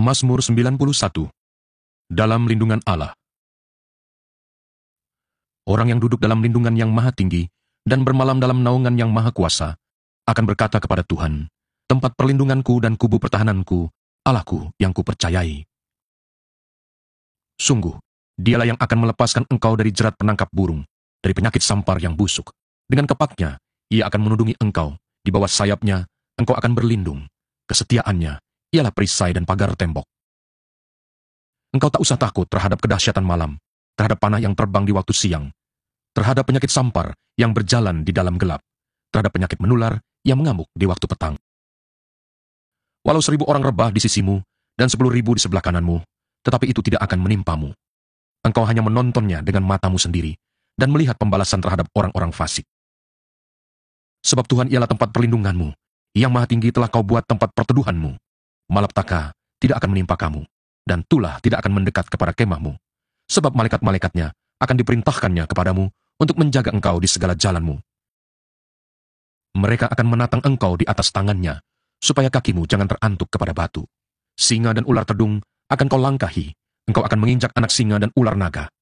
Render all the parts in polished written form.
Mazmur 91. Dalam lindungan Allah. Orang yang duduk dalam lindungan yang maha tinggi dan bermalam dalam naungan yang maha kuasa akan berkata kepada Tuhan, tempat perlindunganku dan kubu pertahananku, Allahku yang kupercayai. Sungguh, dialah yang akan melepaskan engkau dari jerat penangkap burung, dari penyakit sampar yang busuk. Dengan kepaknya, ia akan menudungi engkau, di bawah sayapnya, engkau akan berlindung. Kesetiaannya ialah perisai dan pagar tembok. Engkau tak usah takut terhadap kedahsyatan malam, terhadap panah yang terbang di waktu siang, terhadap penyakit sampar yang berjalan di dalam gelap, terhadap penyakit menular yang mengamuk di waktu petang. Walau 1.000 orang rebah di sisimu dan 10.000 di sebelah kananmu, tetapi itu tidak akan menimpamu. Engkau hanya menontonnya dengan matamu sendiri dan melihat pembalasan terhadap orang-orang fasik. Sebab Tuhan ialah tempat perlindunganmu, yang maha tinggi telah kau buat tempat perteduhanmu. Malapetaka tidak akan menimpa kamu, dan tulah tidak akan mendekat kepada kemahmu. Sebab malaikat-malaikatnya akan diperintahkannya kepadamu untuk menjaga engkau di segala jalanmu. Mereka akan menatang engkau di atas tangannya, supaya kakimu jangan terantuk kepada batu. Singa dan ular tedung akan kau langkahi, engkau akan menginjak anak singa dan ular naga.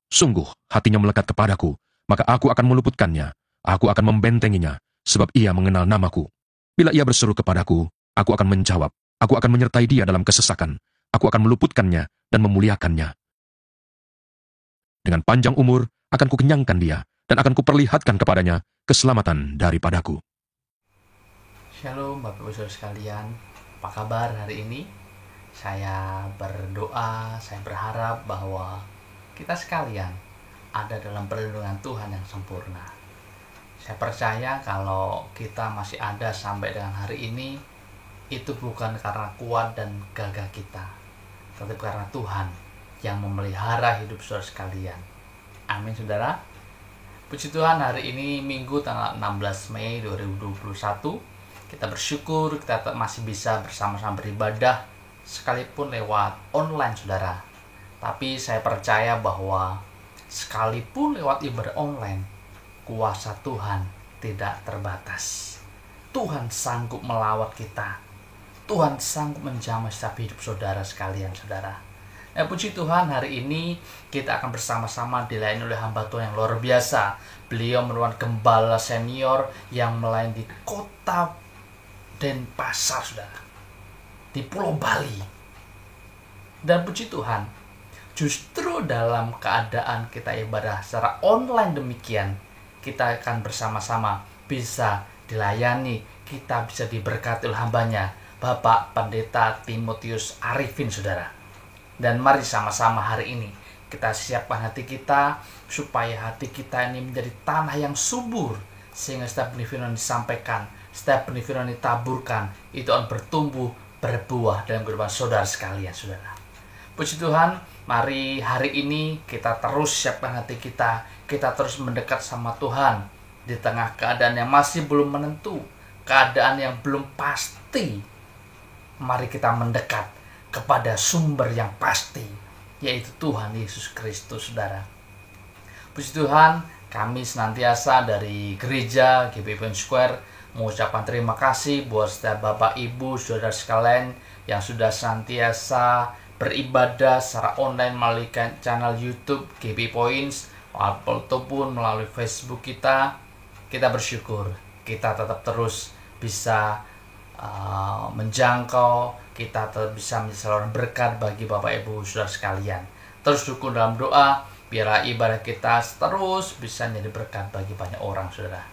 Sungguh, hatinya melekat kepadaku, maka aku akan meluputkannya, aku akan membentenginya, sebab ia mengenal namaku. Bila ia berseru kepadaku, aku akan menjawab, aku akan menyertai dia dalam kesesakan, aku akan meluputkannya dan memuliakannya. Dengan panjang umur akan kukenyangkan dia, dan akan kuperlihatkan kepadanya keselamatan daripadaku. Shalom Bapak Ibu Saudara sekalian, apa kabar hari ini? Saya berdoa, saya berharap bahwa kita sekalian ada dalam perlindungan Tuhan yang sempurna. Saya percaya kalau kita masih ada sampai dengan hari ini, itu bukan karena kuat dan gagah kita, tetapi karena Tuhan yang memelihara hidup saudara sekalian. Amin saudara. Puji Tuhan, hari ini Minggu tanggal 16 Mei 2021. Kita bersyukur kita masih bisa bersama-sama beribadah sekalipun lewat online saudara. Tapi saya percaya bahwa sekalipun lewat ibadah online, kuasa Tuhan tidak terbatas. Tuhan sanggup melawat kita. Tuhan sanggup menjamah setiap hidup saudara sekalian saudara. Puji Tuhan, hari ini kita akan bersama-sama dilayani oleh hamba Tuhan yang luar biasa. Beliau merupakan gembala senior yang melayani di kota Denpasar saudara, di Pulau Bali. Dan puji Tuhan, justru dalam keadaan kita ibadah secara online demikian, kita akan bersama-sama bisa dilayani, kita bisa diberkati oleh hambanya, Bapak Pendeta Timotius Arifin saudara. Dan mari sama-sama hari ini kita siapkan hati kita, supaya hati kita ini menjadi tanah yang subur, sehingga setiap benih firman disampaikan, setiap benih firman ditaburkan, itu akan bertumbuh, berbuah dalam kehidupan saudara sekalian saudara. Puji Tuhan, mari hari ini kita terus siapkan hati kita terus mendekat sama Tuhan di tengah keadaan yang masih belum menentu, keadaan yang belum pasti. Mari kita mendekat kepada sumber yang pasti, yaitu Tuhan Yesus Kristus saudara. Puji Tuhan, kami senantiasa dari gereja GBI Point Square mengucapkan terima kasih buat setiap Bapak Ibu saudara sekalian yang sudah senantiasa beribadah secara online melalui channel YouTube GBI Points ataupun melalui Facebook kita. Kita bersyukur kita tetap terus bisa menjangkau, kita tetap bisa menjadi saluran berkat bagi Bapak Ibu saudara sekalian. Terus dukung dalam doa, biarlah ibadah kita terus bisa menjadi berkat bagi banyak orang saudara.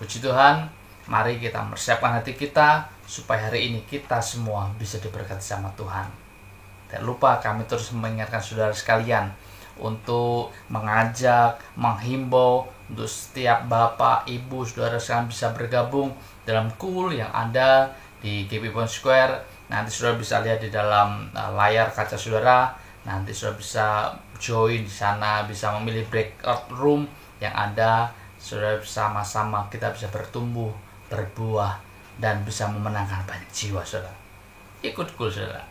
Puji Tuhan, mari kita mempersiapkan hati kita supaya hari ini kita semua bisa diberkati sama Tuhan. Tidak lupa kami terus mengingatkan saudara sekalian untuk mengajak, menghimbau untuk setiap Bapak, Ibu, saudara sekalian bisa bergabung dalam cool yang ada di GBI Point Square. Nanti saudara bisa lihat di dalam layar kaca saudara. Nanti saudara bisa join di sana, bisa memilih breakout room yang ada. Saudara bersama-sama kita bisa bertumbuh, berbuah, dan bisa memenangkan banyak jiwa saudara. Ikut cool saudara.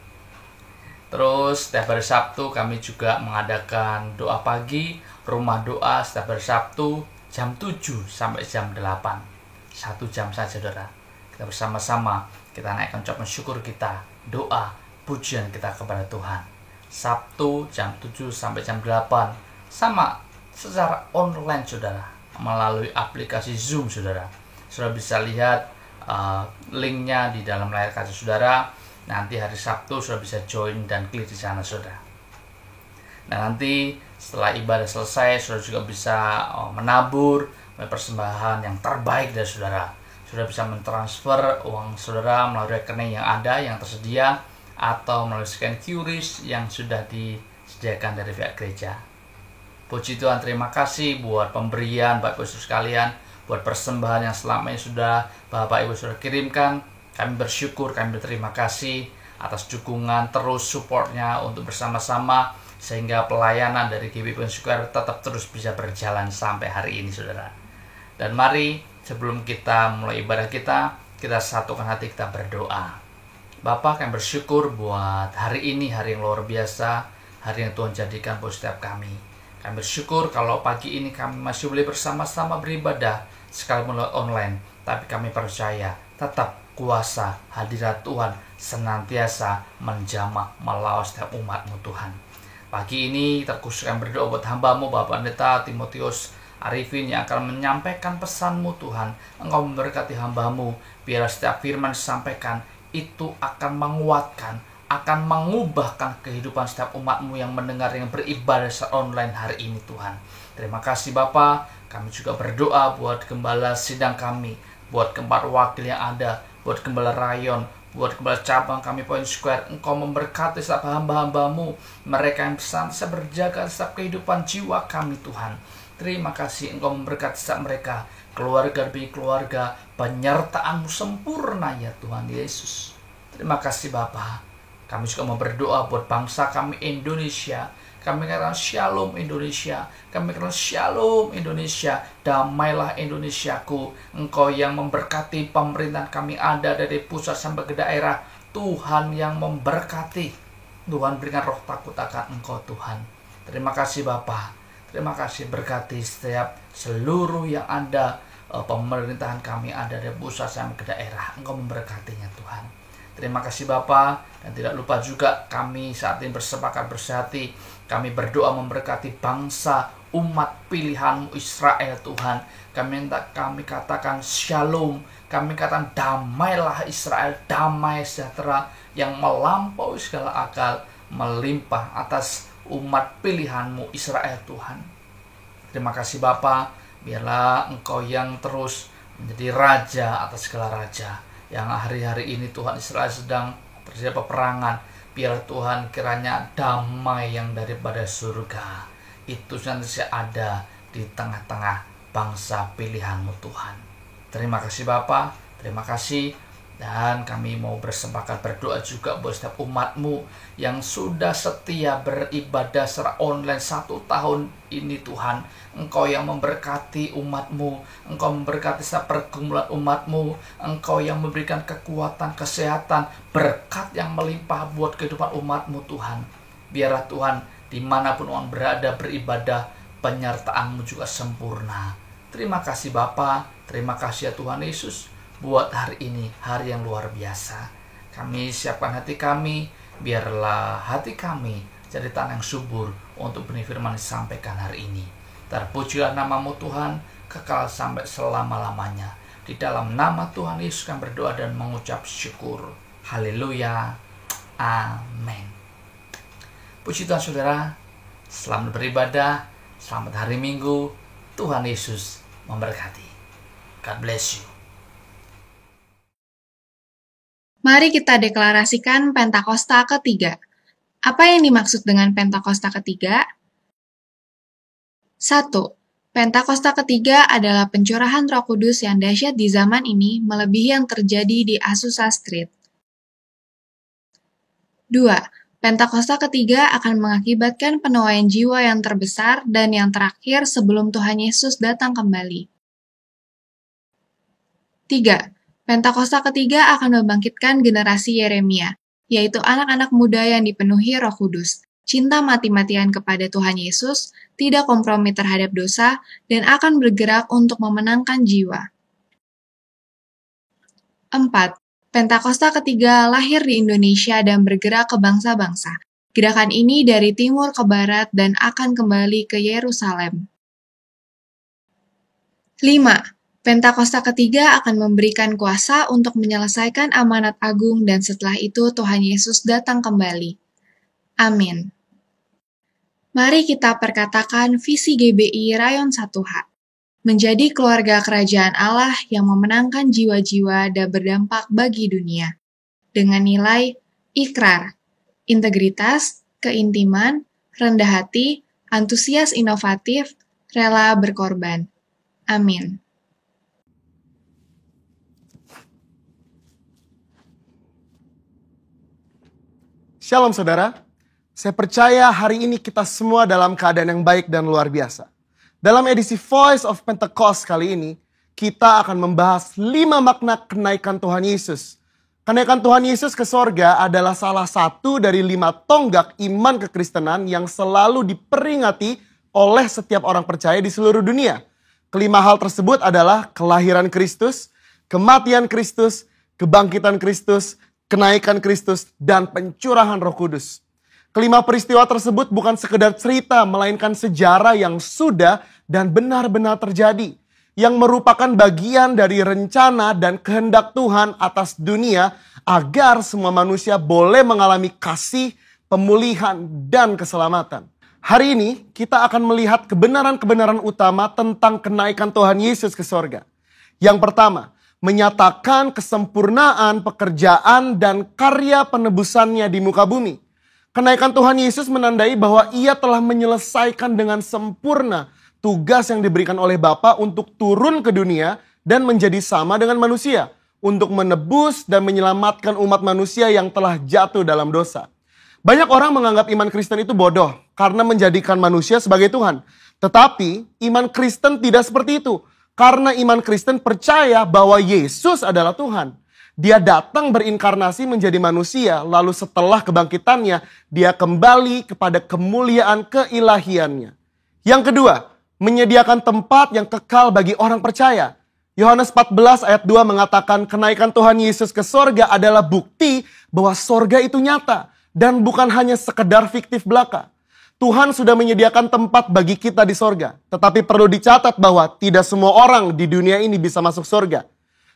Terus setiap hari Sabtu kami juga mengadakan doa pagi, rumah doa setiap hari Sabtu jam 7 sampai jam 8. 1 jam saja saudara. Kita bersama-sama kita naikkan ucapan syukur kita doa pujian kita kepada Tuhan. Sabtu jam 7 sampai jam 8 sama secara online saudara, melalui aplikasi Zoom saudara. Saudara bisa lihat linknya di dalam layar kaca saudara. Nanti hari Sabtu saudara bisa join dan klik di sana saudara. Nah, nanti setelah ibadah selesai saudara juga bisa menabur persembahan yang terbaik dari saudara. Saudara bisa mentransfer uang saudara melalui rekening yang ada, yang tersedia, atau melalui scan QRIS yang sudah disediakan dari pihak gereja. Puji Tuhan, terima kasih buat pemberian Bapak Ibu Saudara sekalian, buat persembahan yang selama ini sudah Bapak Ibu Saudara kirimkan. Kami bersyukur, kami berterima kasih atas dukungan terus supportnya untuk bersama-sama, sehingga pelayanan dari GBI Square tetap terus bisa berjalan sampai hari ini saudara. Dan mari sebelum kita mulai ibadah kita satukan hati, kita berdoa. Bapa, kami bersyukur buat hari ini, hari yang luar biasa, hari yang Tuhan jadikan buat setiap kami. Kami bersyukur kalau pagi ini kami masih boleh bersama-sama beribadah, sekalipun online. Tapi kami percaya tetap kuasa hadirat Tuhan senantiasa menjamah melawat setiap umat-Mu Tuhan. Pagi ini terkhusus kami berdoa buat hamba-Mu Bapak Pendeta Timotius Arifin yang akan menyampaikan pesan-Mu Tuhan. Engkau memberkati hamba-Mu, biar setiap firman disampaikan itu akan menguatkan, akan mengubahkan kehidupan setiap umat-Mu yang mendengar, yang beribadah secara online hari ini Tuhan. Terima kasih Bapa. Kami juga berdoa buat gembala sidang kami, buat keempat wakil yang ada, buat gembala rayon, buat gembala cabang kami Point Square. Engkau memberkati setiap hamba-hamba-Mu, mereka yang bisa berjaga setiap kehidupan jiwa kami Tuhan. Terima kasih Engkau memberkati setiap mereka, keluarga demi keluarga, penyertaan-Mu sempurna ya Tuhan Yesus. Terima kasih Bapa. Kami juga mau berdoa buat bangsa kami Indonesia. Kami katakan shalom Indonesia. Kami katakan shalom Indonesia. Damailah Indonesiaku. Engkau yang memberkati pemerintahan kami ada dari pusat sampai ke daerah. Tuhan yang memberkati. Tuhan berikan roh takut akan Engkau Tuhan. Terima kasih Bapa. Terima kasih, berkati setiap seluruh yang ada, pemerintahan kami ada dari pusat sampai ke daerah. Engkau memberkatinya Tuhan. Terima kasih Bapa. Dan tidak lupa juga kami saat ini bersepakat bersehati. Kami berdoa memberkati bangsa umat pilihan-Mu Israel Tuhan. Kami katakan shalom. Kami katakan damailah Israel, damai sejahtera yang melampaui segala akal, melimpah atas umat pilihan-Mu Israel Tuhan. Terima kasih Bapa. Biarlah Engkau yang terus menjadi raja atas segala raja. Yang hari-hari ini Tuhan, Israel sedang terjadi peperangan. Biar Tuhan kiranya damai yang daripada surga itu nanti ada di tengah-tengah bangsa pilihan-Mu Tuhan. Terima kasih Bapa. Terima kasih. Dan kami mau bersepakat berdoa juga buat setiap umat-Mu yang sudah setia beribadah secara online 1 tahun ini Tuhan. Engkau yang memberkati umat-Mu. Engkau memberkati setiap pergumulan umat-Mu. Engkau yang memberikan kekuatan, kesehatan, berkat yang melimpah buat kehidupan umat-Mu Tuhan. Biarlah Tuhan dimanapun orang berada beribadah, penyertaan-Mu juga sempurna. Terima kasih Bapa. Terima kasih ya Tuhan Yesus. Buat hari ini, hari yang luar biasa. Kami siapkan hati kami, biarlah hati kami jadi tanah yang subur untuk benih firman disampaikan hari ini. Terpujilah nama-Mu Tuhan, kekal sampai selama-lamanya. Di dalam nama Tuhan Yesus kami berdoa dan mengucap syukur. Haleluya. Amin. Puji Tuhan saudara, selamat beribadah, selamat hari Minggu. Tuhan Yesus memberkati. God bless you. Mari kita deklarasikan Pentakosta ketiga. Apa yang dimaksud dengan Pentakosta ketiga? 1. Pentakosta ketiga adalah pencurahan Roh Kudus yang dahsyat di zaman ini melebihi yang terjadi di Azusa Street. 2. Pentakosta ketiga akan mengakibatkan penuaian jiwa yang terbesar dan yang terakhir sebelum Tuhan Yesus datang kembali. 3. Pentakosta ketiga akan membangkitkan generasi Yeremia, yaitu anak-anak muda yang dipenuhi Roh Kudus, cinta mati-matian kepada Tuhan Yesus, tidak kompromi terhadap dosa, dan akan bergerak untuk memenangkan jiwa. 4. Pentakosta ketiga lahir di Indonesia dan bergerak ke bangsa-bangsa. Gerakan ini dari timur ke barat dan akan kembali ke Yerusalem. 5. Pentakosta ketiga akan memberikan kuasa untuk menyelesaikan amanat agung dan setelah itu Tuhan Yesus datang kembali. Amin. Mari kita perkatakan visi GBI Rayon 1H. Menjadi keluarga kerajaan Allah yang memenangkan jiwa-jiwa dan berdampak bagi dunia. Dengan nilai ikrar, integritas, keintiman, rendah hati, antusias inovatif, rela berkorban. Amin. Shalom saudara, saya percaya hari ini kita semua dalam keadaan yang baik dan luar biasa. Dalam edisi Voice of Pentecost kali ini, kita akan membahas 5 makna kenaikan Tuhan Yesus. Kenaikan Tuhan Yesus ke sorga adalah salah satu dari 5 tonggak iman kekristenan yang selalu diperingati oleh setiap orang percaya di seluruh dunia. Kelima hal tersebut adalah kelahiran Kristus, kematian Kristus, kebangkitan Kristus, kenaikan Kristus, dan pencurahan Roh Kudus. Kelima peristiwa tersebut bukan sekedar cerita, melainkan sejarah yang sudah dan benar-benar terjadi, yang merupakan bagian dari rencana dan kehendak Tuhan atas dunia agar semua manusia boleh mengalami kasih, pemulihan, dan keselamatan. Hari ini kita akan melihat kebenaran-kebenaran utama tentang kenaikan Tuhan Yesus ke sorga. Yang pertama, menyatakan kesempurnaan pekerjaan dan karya penebusannya di muka bumi. Kenaikan Tuhan Yesus menandai bahwa ia telah menyelesaikan dengan sempurna tugas yang diberikan oleh Bapa untuk turun ke dunia dan menjadi sama dengan manusia, untuk menebus dan menyelamatkan umat manusia yang telah jatuh dalam dosa. Banyak orang menganggap iman Kristen itu bodoh karena menjadikan manusia sebagai Tuhan. Tetapi iman Kristen tidak seperti itu, karena iman Kristen percaya bahwa Yesus adalah Tuhan. Dia datang berinkarnasi menjadi manusia, lalu setelah kebangkitannya, dia kembali kepada kemuliaan keilahiannya. Yang kedua, menyediakan tempat yang kekal bagi orang percaya. Yohanes 14 ayat 2 mengatakan kenaikan Tuhan Yesus ke sorga adalah bukti bahwa sorga itu nyata dan bukan hanya sekedar fiktif belaka. Tuhan sudah menyediakan tempat bagi kita di sorga, tetapi perlu dicatat bahwa tidak semua orang di dunia ini bisa masuk sorga.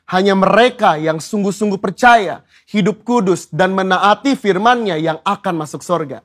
Hanya mereka yang sungguh-sungguh percaya, hidup kudus, dan menaati firman-Nya yang akan masuk sorga.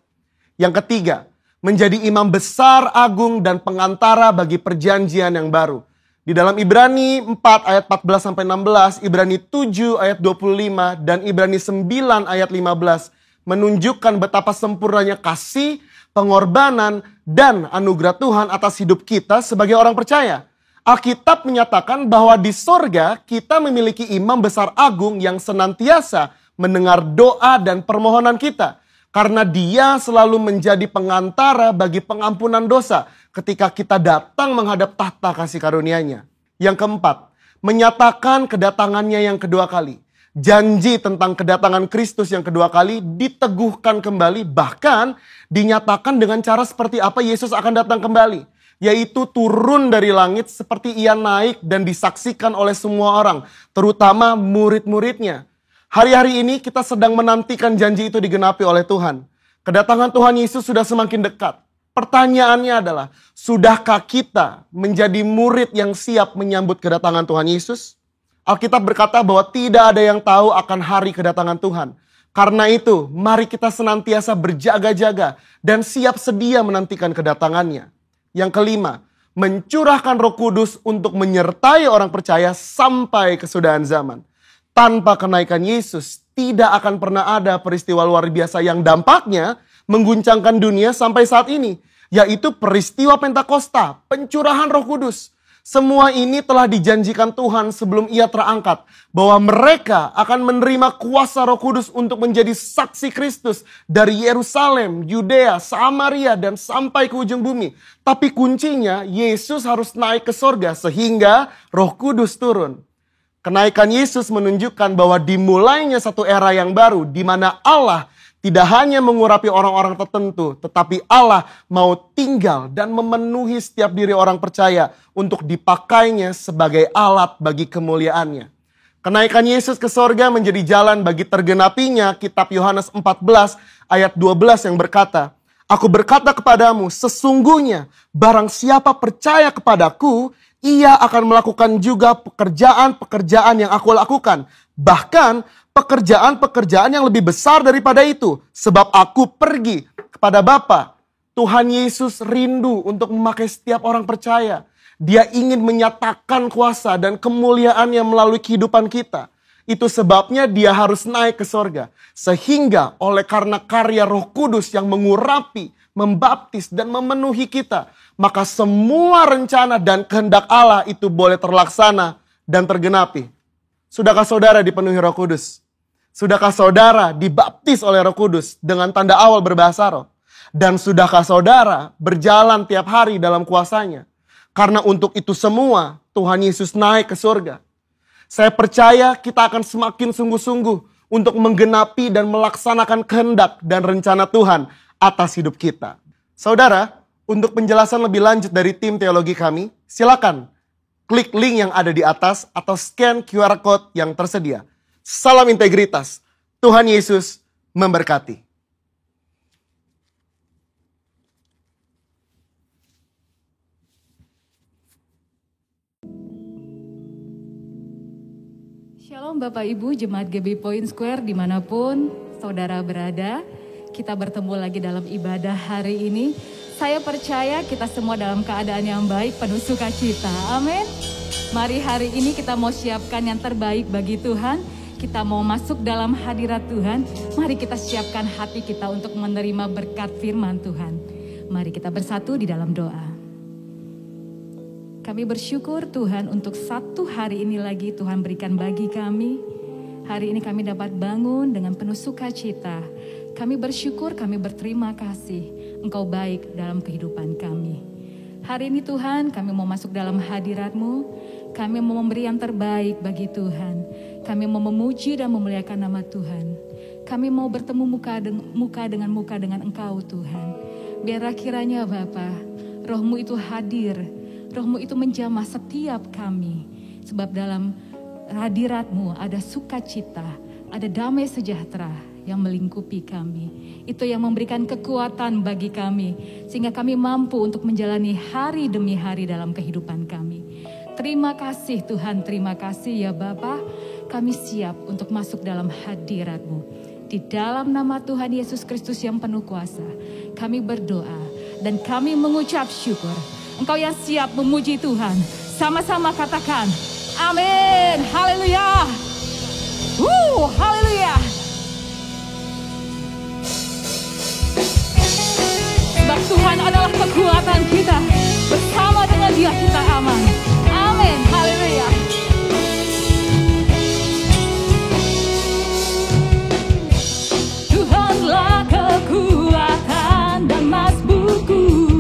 Yang ketiga, menjadi imam besar, agung, dan pengantara bagi perjanjian yang baru. Di dalam Ibrani 4 ayat 14-16, Ibrani 7 ayat 25, dan Ibrani 9 ayat 15 menunjukkan betapa sempurnanya kasih, pengorbanan, dan anugerah Tuhan atas hidup kita sebagai orang percaya. Alkitab menyatakan bahwa di sorga kita memiliki imam besar agung yang senantiasa mendengar doa dan permohonan kita. Karena dia selalu menjadi pengantara bagi pengampunan dosa ketika kita datang menghadap tahta kasih karunia-Nya. Yang keempat, menyatakan kedatangannya yang kedua kali. Janji tentang kedatangan Kristus yang kedua kali diteguhkan kembali, bahkan dinyatakan dengan cara seperti apa Yesus akan datang kembali. Yaitu turun dari langit seperti ia naik dan disaksikan oleh semua orang, terutama murid-muridnya. Hari-hari ini kita sedang menantikan janji itu digenapi oleh Tuhan. Kedatangan Tuhan Yesus sudah semakin dekat. Pertanyaannya adalah, sudahkah kita menjadi murid yang siap menyambut kedatangan Tuhan Yesus? Alkitab berkata bahwa tidak ada yang tahu akan hari kedatangan Tuhan. Karena itu, mari kita senantiasa berjaga-jaga dan siap sedia menantikan kedatangannya. Yang kelima, mencurahkan Roh Kudus untuk menyertai orang percaya sampai kesudahan zaman. Tanpa kenaikan Yesus, tidak akan pernah ada peristiwa luar biasa yang dampaknya mengguncangkan dunia sampai saat ini. Yaitu peristiwa Pentakosta, pencurahan Roh Kudus. Semua ini telah dijanjikan Tuhan sebelum ia terangkat. Bahwa mereka akan menerima kuasa Roh Kudus untuk menjadi saksi Kristus dari Yerusalem, Yudea, Samaria, dan sampai ke ujung bumi. Tapi kuncinya, Yesus harus naik ke sorga sehingga Roh Kudus turun. Kenaikan Yesus menunjukkan bahwa dimulainya satu era yang baru di mana Allah tidak hanya mengurapi orang-orang tertentu, tetapi Allah mau tinggal dan memenuhi setiap diri orang percaya untuk dipakainya sebagai alat bagi kemuliaannya. Kenaikan Yesus ke sorga menjadi jalan bagi tergenapinya kitab Yohanes 14 ayat 12 yang berkata, Aku berkata kepadamu, sesungguhnya barang siapa percaya kepadaku, ia akan melakukan juga pekerjaan-pekerjaan yang aku lakukan. Bahkan pekerjaan-pekerjaan yang lebih besar daripada itu. Sebab aku pergi kepada Bapa. Tuhan Yesus rindu untuk memakai setiap orang percaya. Dia ingin menyatakan kuasa dan kemuliaannya melalui kehidupan kita. Itu sebabnya dia harus naik ke sorga. Sehingga oleh karena karya Roh Kudus yang mengurapi, membaptis dan memenuhi kita, maka semua rencana dan kehendak Allah itu boleh terlaksana dan tergenapi. Sudahkah saudara dipenuhi Roh Kudus? Sudahkah saudara dibaptis oleh Roh Kudus dengan tanda awal berbahasa roh? Dan sudahkah saudara berjalan tiap hari dalam kuasanya? Karena untuk itu semua Tuhan Yesus naik ke surga. Saya percaya kita akan semakin sungguh-sungguh untuk menggenapi dan melaksanakan kehendak dan rencana Tuhan atas hidup kita. Saudara, untuk penjelasan lebih lanjut dari tim teologi kami, silakan klik link yang ada di atas atau scan QR Code yang tersedia. Salam integritas. Tuhan Yesus memberkati. Shalom Bapak Ibu Jemaat GB Point Square dimanapun saudara berada. Kita bertemu lagi dalam ibadah hari ini. Saya percaya kita semua dalam keadaan yang baik, penuh sukacita. Amin. Mari hari ini kita mau siapkan yang terbaik bagi Tuhan. Kita mau masuk dalam hadirat Tuhan. Mari kita siapkan hati kita untuk menerima berkat firman Tuhan. Mari kita bersatu di dalam doa. Kami bersyukur Tuhan untuk satu hari ini lagi Tuhan berikan bagi kami. Hari ini kami dapat bangun dengan penuh sukacita. Kami bersyukur, kami berterima kasih. Engkau baik dalam kehidupan kami. Hari ini Tuhan kami mau masuk dalam hadirat-Mu. Kami mau memberi yang terbaik bagi Tuhan. Kami mau memuji dan memuliakan nama Tuhan. Kami mau bertemu muka dengan Engkau Tuhan. Biarlah kiranya Bapa, Roh-Mu itu hadir. Roh-Mu itu menjamah setiap kami. Sebab dalam hadirat-Mu ada sukacita, ada damai sejahtera yang melingkupi kami. Itu yang memberikan kekuatan bagi kami. Sehingga kami mampu untuk menjalani hari demi hari dalam kehidupan kami. Terima kasih Tuhan, terima kasih ya Bapa. Kami siap untuk masuk dalam hadirat-Mu. Di dalam nama Tuhan Yesus Kristus yang penuh kuasa, kami berdoa dan kami mengucap syukur. Engkau yang siap memuji Tuhan. Sama-sama katakan, amin. Haleluya. Haleluya. Sebab Tuhan adalah kekuatan kita. Bersama dengan Dia kita aman. Amin. Haleluya. Tuhanlah kekuatan dan masbukku.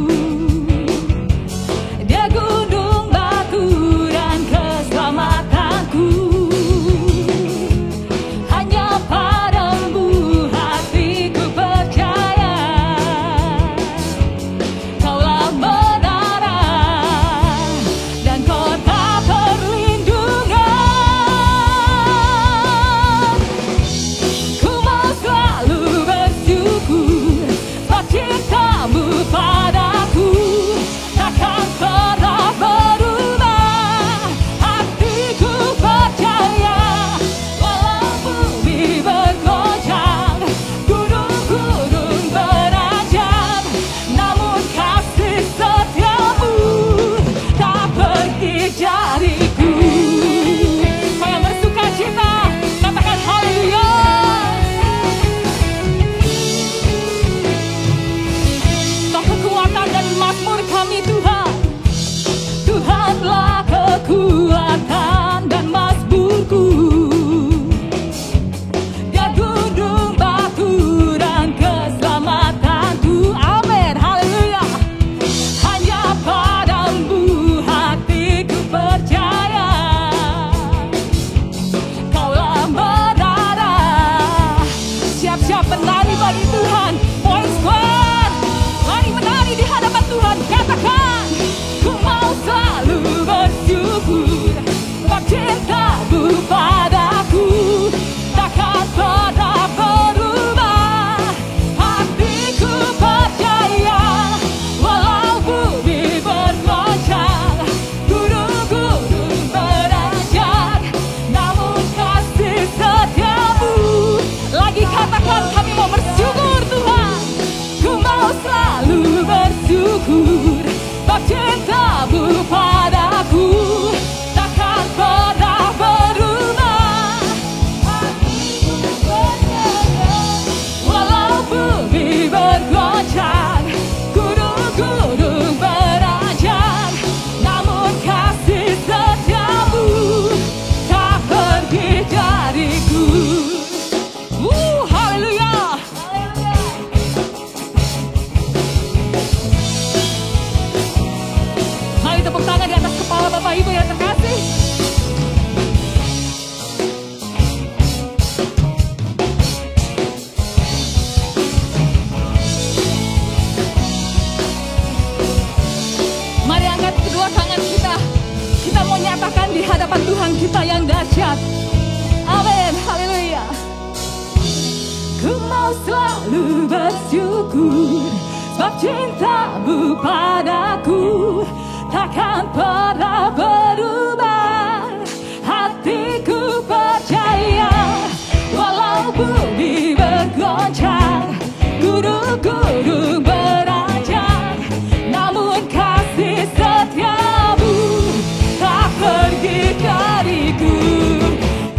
cinta yang dahsyat. Amin, haleluya. Ku mau selalu bersyukur, sebab cintamu padaku takkan pernah berubah. Hatiku percaya, walau bumi bergoncang, gunung-gunung beranjak, namun kasih setiamu tak pergi dariku.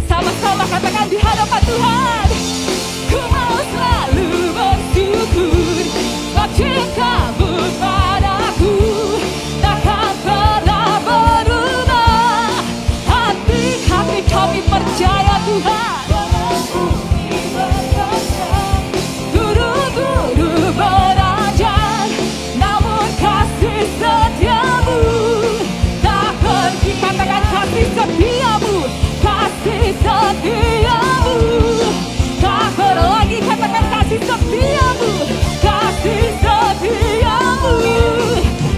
Sama-sama katakan di hadapan Tuhan. Ku mau selalu bersyukur, sebab cintamu padaku takkan pernah berubah. Hati-hati kami percaya Tuhan. Guru-guru beranjak, namun kasih setiamu tak pergi. Katakan kasih setiamu, kasih setiamu tak berlagi. Katakan kasih setiamu, kasih setiamu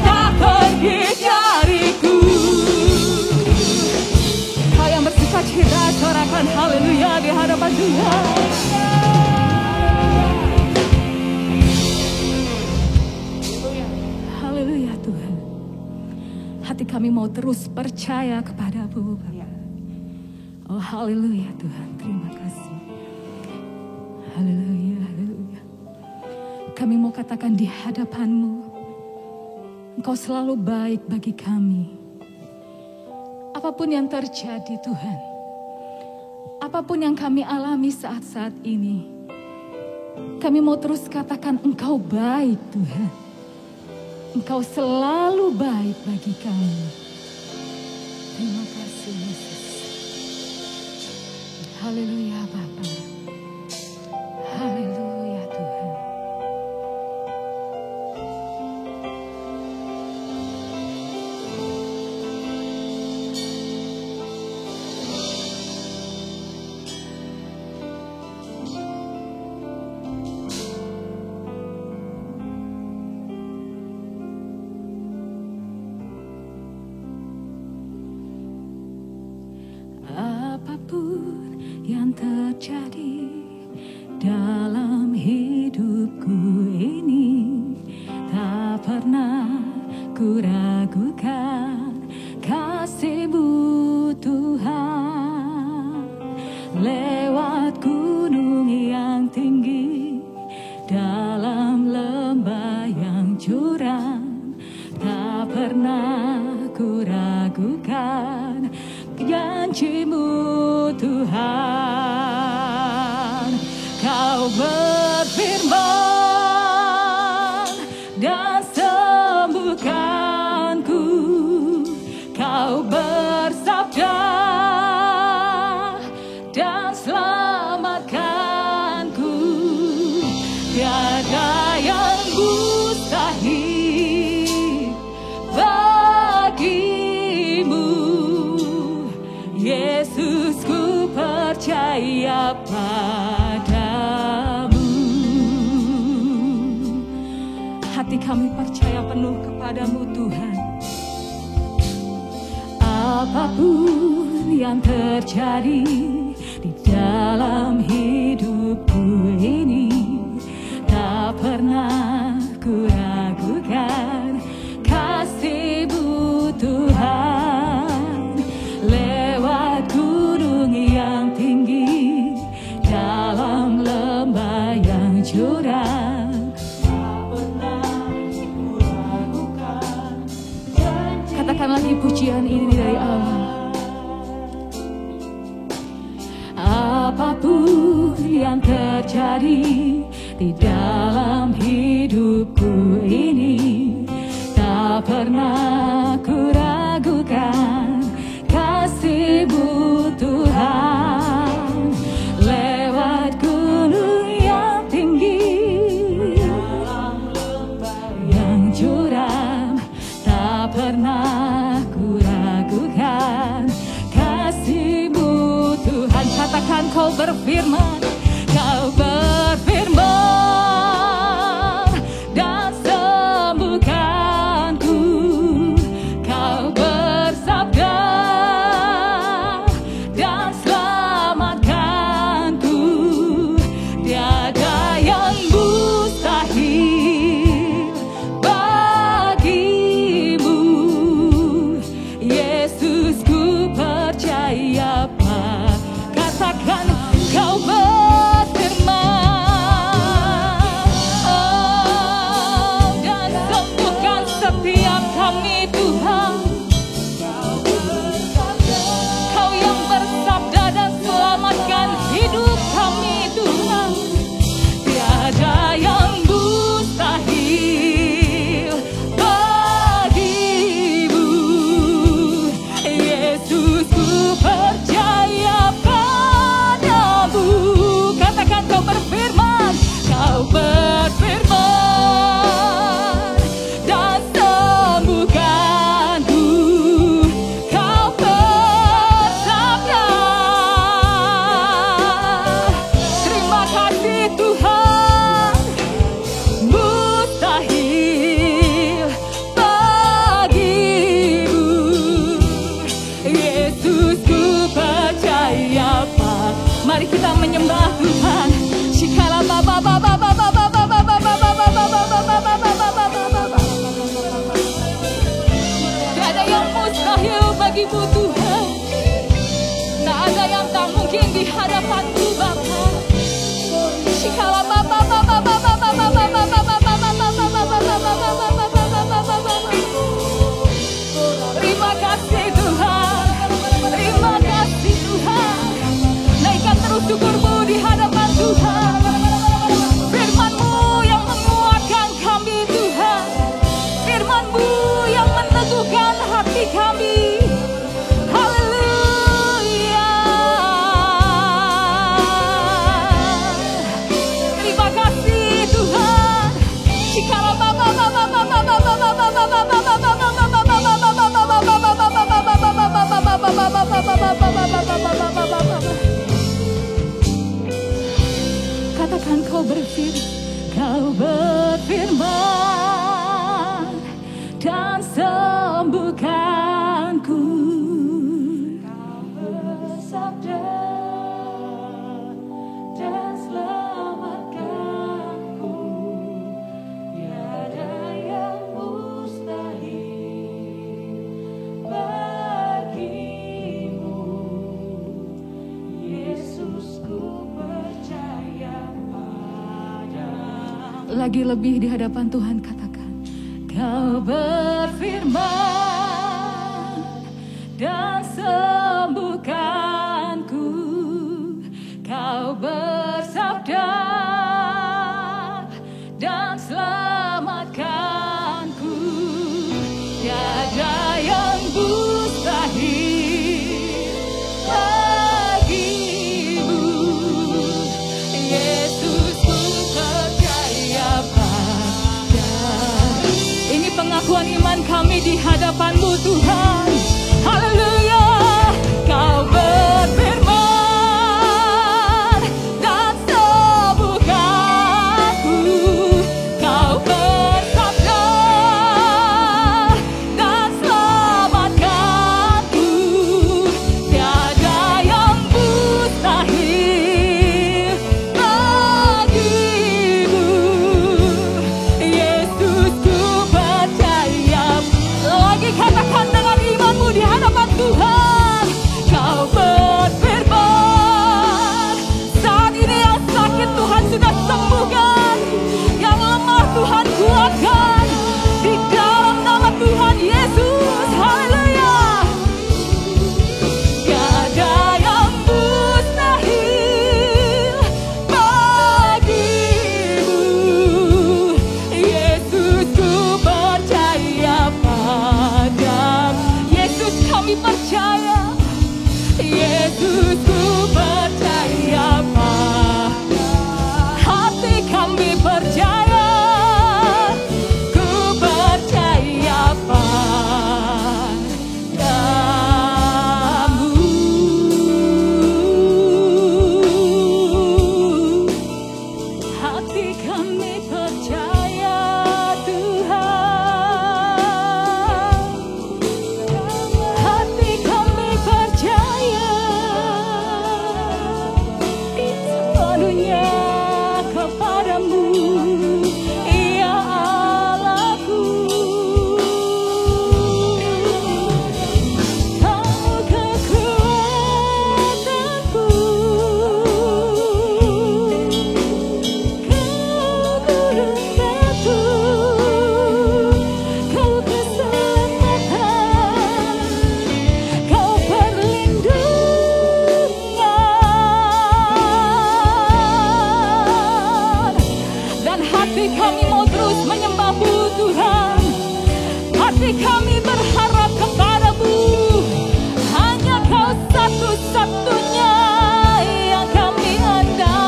tak pergi dariku. Kau yang bersuka cita, sorakan haleluya di hadapan Tuhan. Haleluya Tuhan. Hati kami mau terus percaya kepadamu Bapa. Oh haleluya Tuhan, terima kasih. Haleluya, haleluya. Kami mau katakan di hadapan-Mu, Engkau selalu baik bagi kami. Apapun yang terjadi Tuhan, apapun yang kami alami saat-saat ini, kami mau terus katakan Engkau baik Tuhan. Engkau selalu baik bagi kami. Terima kasih Yesus. Haleluya Bapa. Haleluya Tuhan. Apapun yang terjadi dalam hidupku ini, tak pernah ku ragukan kasih-Mu Tuhan. Lewat gunung yang tinggi, dalam lembah yang curam, tak pernah ku ragukan janji-Mu Tuhan. Kau berfirman dan sembuhkanku, Kau bersabda dan selamatkanku. Tiada yang mustahil bagi-Mu, Yesus, ku percaya padamu. Hati kami percaya penuh kepadamu Tuhan. Apapun yang terjadi di dalam hidupku ini, tak pernah ku ragukan kasih-Mu Tuhan. Lewat gunung yang tinggi, dalam lembah yang curam, tak pernah ku ragukan. Katakan lagi pujian ini dari awal. Apapun yang terjadi di dalam hidupku ini, tak pernah ku ragukan kasih-Mu Tuhan. Lewat gunung yang tinggi, dalam lembah yang curam, tak pernah ku ragukan kasih-Mu Tuhan. Katakan Kau berfirman, Kau berfirman dan sembuhkanku, Kau bersabda Mari kita menyembah Tuhan. Shikala baba baba baba baba baba baba baba. Tiada yang mustahil bagimu Tuhan. Tak ada yang tak mungkin di hadapan-Mu Bapa. Shikala baba baba baba baba baba. Terima kasih Tuhan. Terima kasih Tuhan. Naikkan terus syukur-Mu di hadapan Tuhan. Firman-Mu yang menguatkan kami Tuhan. Firman-Mu yang meneguhkan hati kami. Haleluya. Terima kasih Tuhan. Shikala baba baba baba baba baba baba. Katakan kau berfirman dan sembuhkanku. Kau bersabda dan selamatkanku. Tiada yang mustahil bagimu. Yesus, ku percaya padamu. Lagi lebih di hadapan Tuhan katakan. Kau berfirman dan sembuhkanku. Kau bersabda dan selamatkanku. Tiada yang mustahil bagimu. Yesus, ku percaya padamu. Ini pengakuan iman kami di hadapan-Mu Tuhan. Haleluya. Kau berfirman dan sembuhkanku. Kau bersabda dan selamatkanku. Tiada yang mustahil bagimu. Yesus, ku percaya. Lagi katakan dengan imanmu di hadapan Tuhan. Kau berfirman. Saat ini yang sakit Tuhan sudah sembuhkan. Yang lemah Tuhan kuatkan. Di dalam nama Tuhan Yesus. Haleluya. Tiada yang mustahil bagimu. Yesus, ku percaya padamu. Yesus, kami percaya. Yesus, ku percaya padamu. Hati kami percaya. Ku percaya padamu. Hati kami percaya Tuhan. Hati kami percaya. Sepenuhnya kepadamu, ya Allahku. Kau kekuatanku. Kau gunung batu. Kau keselamatan. Kau perlindungan. Dan hati kami mau terus menyembah-Mu Tuhan. Hati kami berharap kepadamu. Hanya Kau satu-satunya yang kami andalkan.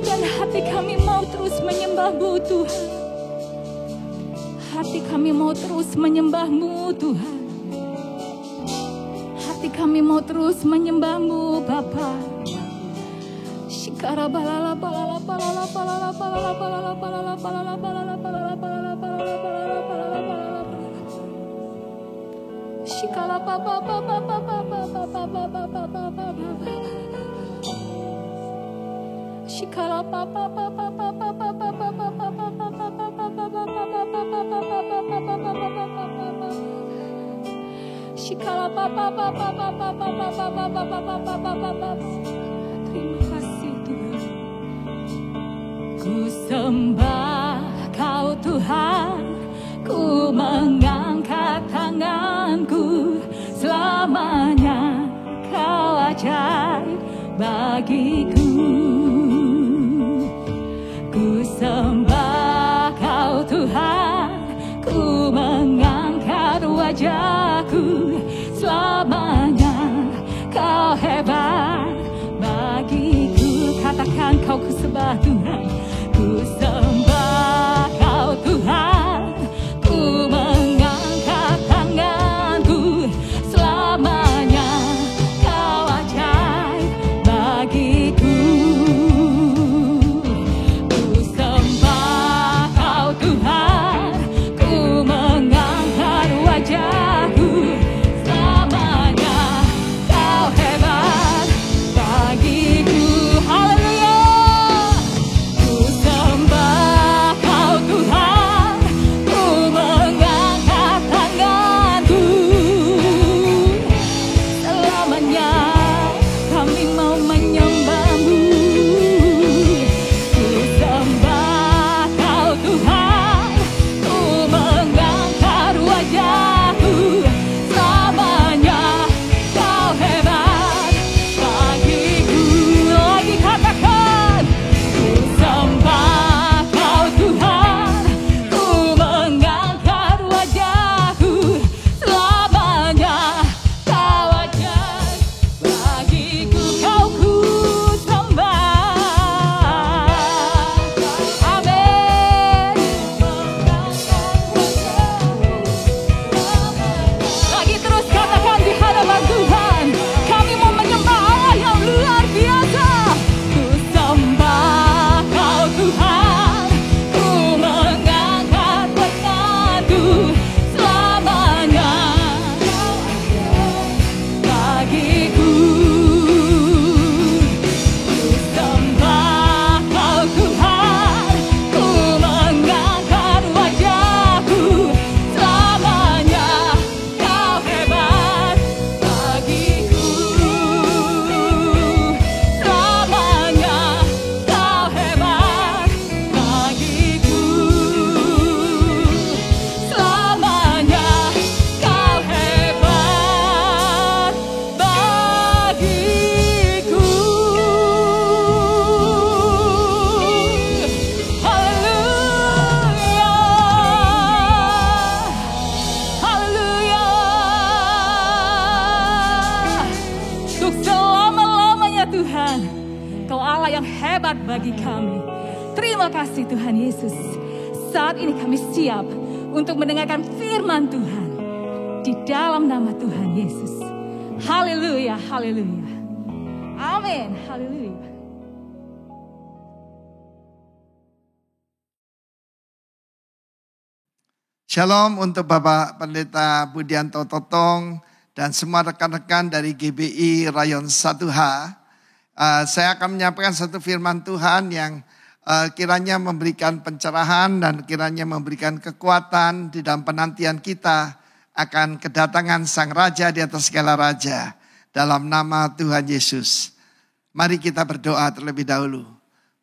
Dan hati kami mau terus menyembah-Mu Tuhan. Hati kami mau terus menyembah-Mu Tuhan. Hati kami mau terus menyembah-Mu Bapa. Shikara balala balala balala balala balala balala balala balala balala balala balala Terima kasih Tuhan. Ku sembah Kau Tuhan, ku mengangkat tanganku, selamanya Kau ajaib bagiku. Ku sembah Kau Tuhan, ku mengangkat wajahku, selamanya Kau hebat bagiku. Katakan Kau ku sembah Tuhan. Ku sembah Kau Tuhan, ku mengangkat tanganku, selamanya Kau ajaib bagiku. Ku sembah Kau Tuhan, ku mengangkat wajahku, selamanya Kau hebat bagiku. Haleluya. Ku sembah Kau Tuhan, ku mengangkat tanganku, selamanya kami mau menyembah-Mu. Ku sembah Kau Tuhan, ku mengangkat wajahku, selamanya Kau hebat bagiku. Lagi katakan, ku sembah Kau Tuhan, ku mengangkat wajahku, selamanya Kau ajaib bagiku. Kau ku sembah. Amin. Lagi terus katakan di hadapan Tuhan, kami mau menyembah Allah yang luar biasa. Ku sembah Kau Tuhan, ku mengangkat tanganku, selamanya bagiku. Ku sembah Kau Tuhan, ku mengangkat wajahku, selamanya Kau hebat bagiku. Selamanya Kau hebat bagiku. Selamanya Kau hebat bagiku. Haleluya. Haleluya. Untuk selama-lamanya Tuhan, Kau Allah yang hebat bagi kami. Terima kasih Tuhan Yesus. Saat ini kami siap untuk mendengarkan firman Tuhan di dalam nama Tuhan Yesus. Haleluya, haleluya. Amin, haleluya. Shalom untuk Bapak Pendeta Budianto Totong dan semua rekan-rekan dari GBI Rayon 1H. Saya akan menyampaikan satu firman Tuhan yang kiranya memberikan pencerahan dan kiranya memberikan kekuatan di dalam penantian kita akan kedatangan Sang Raja di atas segala raja. Dalam nama Tuhan Yesus. Mari kita berdoa terlebih dahulu.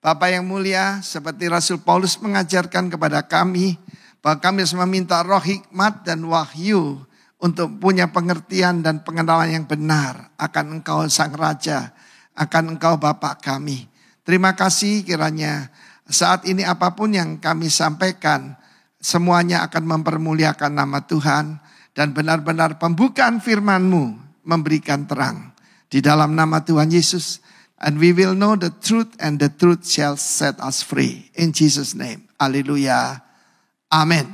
Bapa yang mulia, seperti Rasul Paulus mengajarkan kepada kami, bahwa kami harus meminta roh hikmat dan wahyu untuk punya pengertian dan pengenalan yang benar akan Engkau Sang Raja, akan Engkau Bapa kami. Terima kasih kiranya saat ini apapun yang kami sampaikan, semuanya akan mempermuliakan nama Tuhan dan benar-benar pembukaan firman-Mu memberikan terang. Di dalam nama Tuhan Yesus, and we will know the truth and the truth shall set us free. In Jesus' name, haleluya. Amin.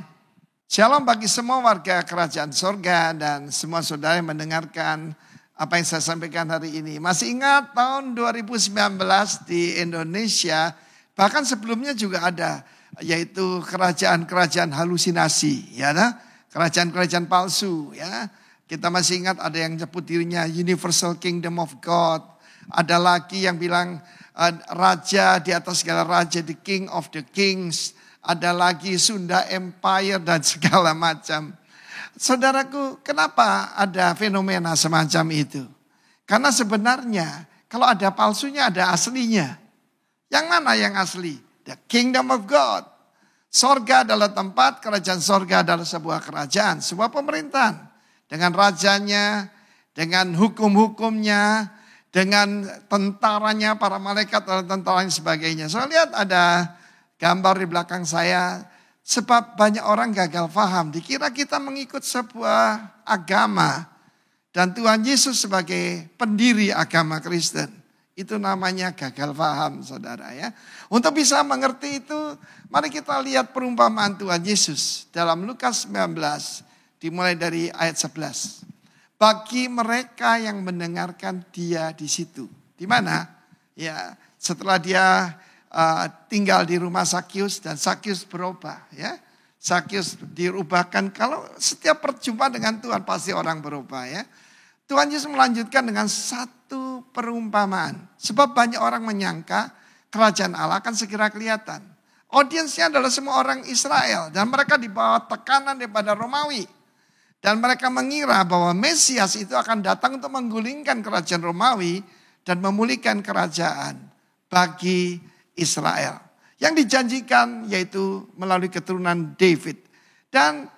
Shalom bagi semua warga kerajaan sorga dan semua saudara yang mendengarkan apa yang saya sampaikan hari ini. Masih ingat tahun 2019 di Indonesia, bahkan sebelumnya juga ada, yaitu kerajaan-kerajaan halusinasi, ya, kerajaan-kerajaan palsu, ya. Kita masih ingat ada yang nyebut dirinya Universal Kingdom of God. Ada lagi yang bilang raja di atas segala raja, the King of the Kings. Ada lagi Sunda Empire dan segala macam. Saudaraku, kenapa ada fenomena semacam itu? Karena sebenarnya kalau ada palsunya ada aslinya. Yang mana yang asli? The Kingdom of God. Sorga adalah tempat, kerajaan sorga adalah sebuah kerajaan, sebuah pemerintahan. Dengan rajanya, dengan hukum-hukumnya, dengan tentaranya, para malaikat dan tentara dan sebagainya. Saya lihat ada gambar di belakang saya, sebab banyak orang gagal paham. Dikira kita mengikut sebuah agama, dan Tuhan Yesus sebagai pendiri agama Kristen. Itu namanya gagal paham, saudara ya. Untuk bisa mengerti itu, mari kita lihat perumpamaan Tuhan Yesus dalam Lukas 19. Dimulai dari ayat 11. Bagi mereka yang mendengarkan dia di situ. Di mana? Ya, setelah dia tinggal di rumah Sakius dan Sakius berubah. Ya, Sakius dirubahkan. Kalau setiap perjumpaan dengan Tuhan pasti orang berubah ya. Tuhan Yesus melanjutkan dengan satu perumpamaan. Sebab banyak orang menyangka kerajaan Allah akan segera kelihatan. Audiensnya adalah semua orang Israel. Dan mereka di bawah tekanan daripada Romawi. Dan mereka mengira bahwa Mesias itu akan datang untuk menggulingkan kerajaan Romawi dan memulihkan kerajaan bagi Israel. Yang dijanjikan yaitu melalui keturunan David. Dan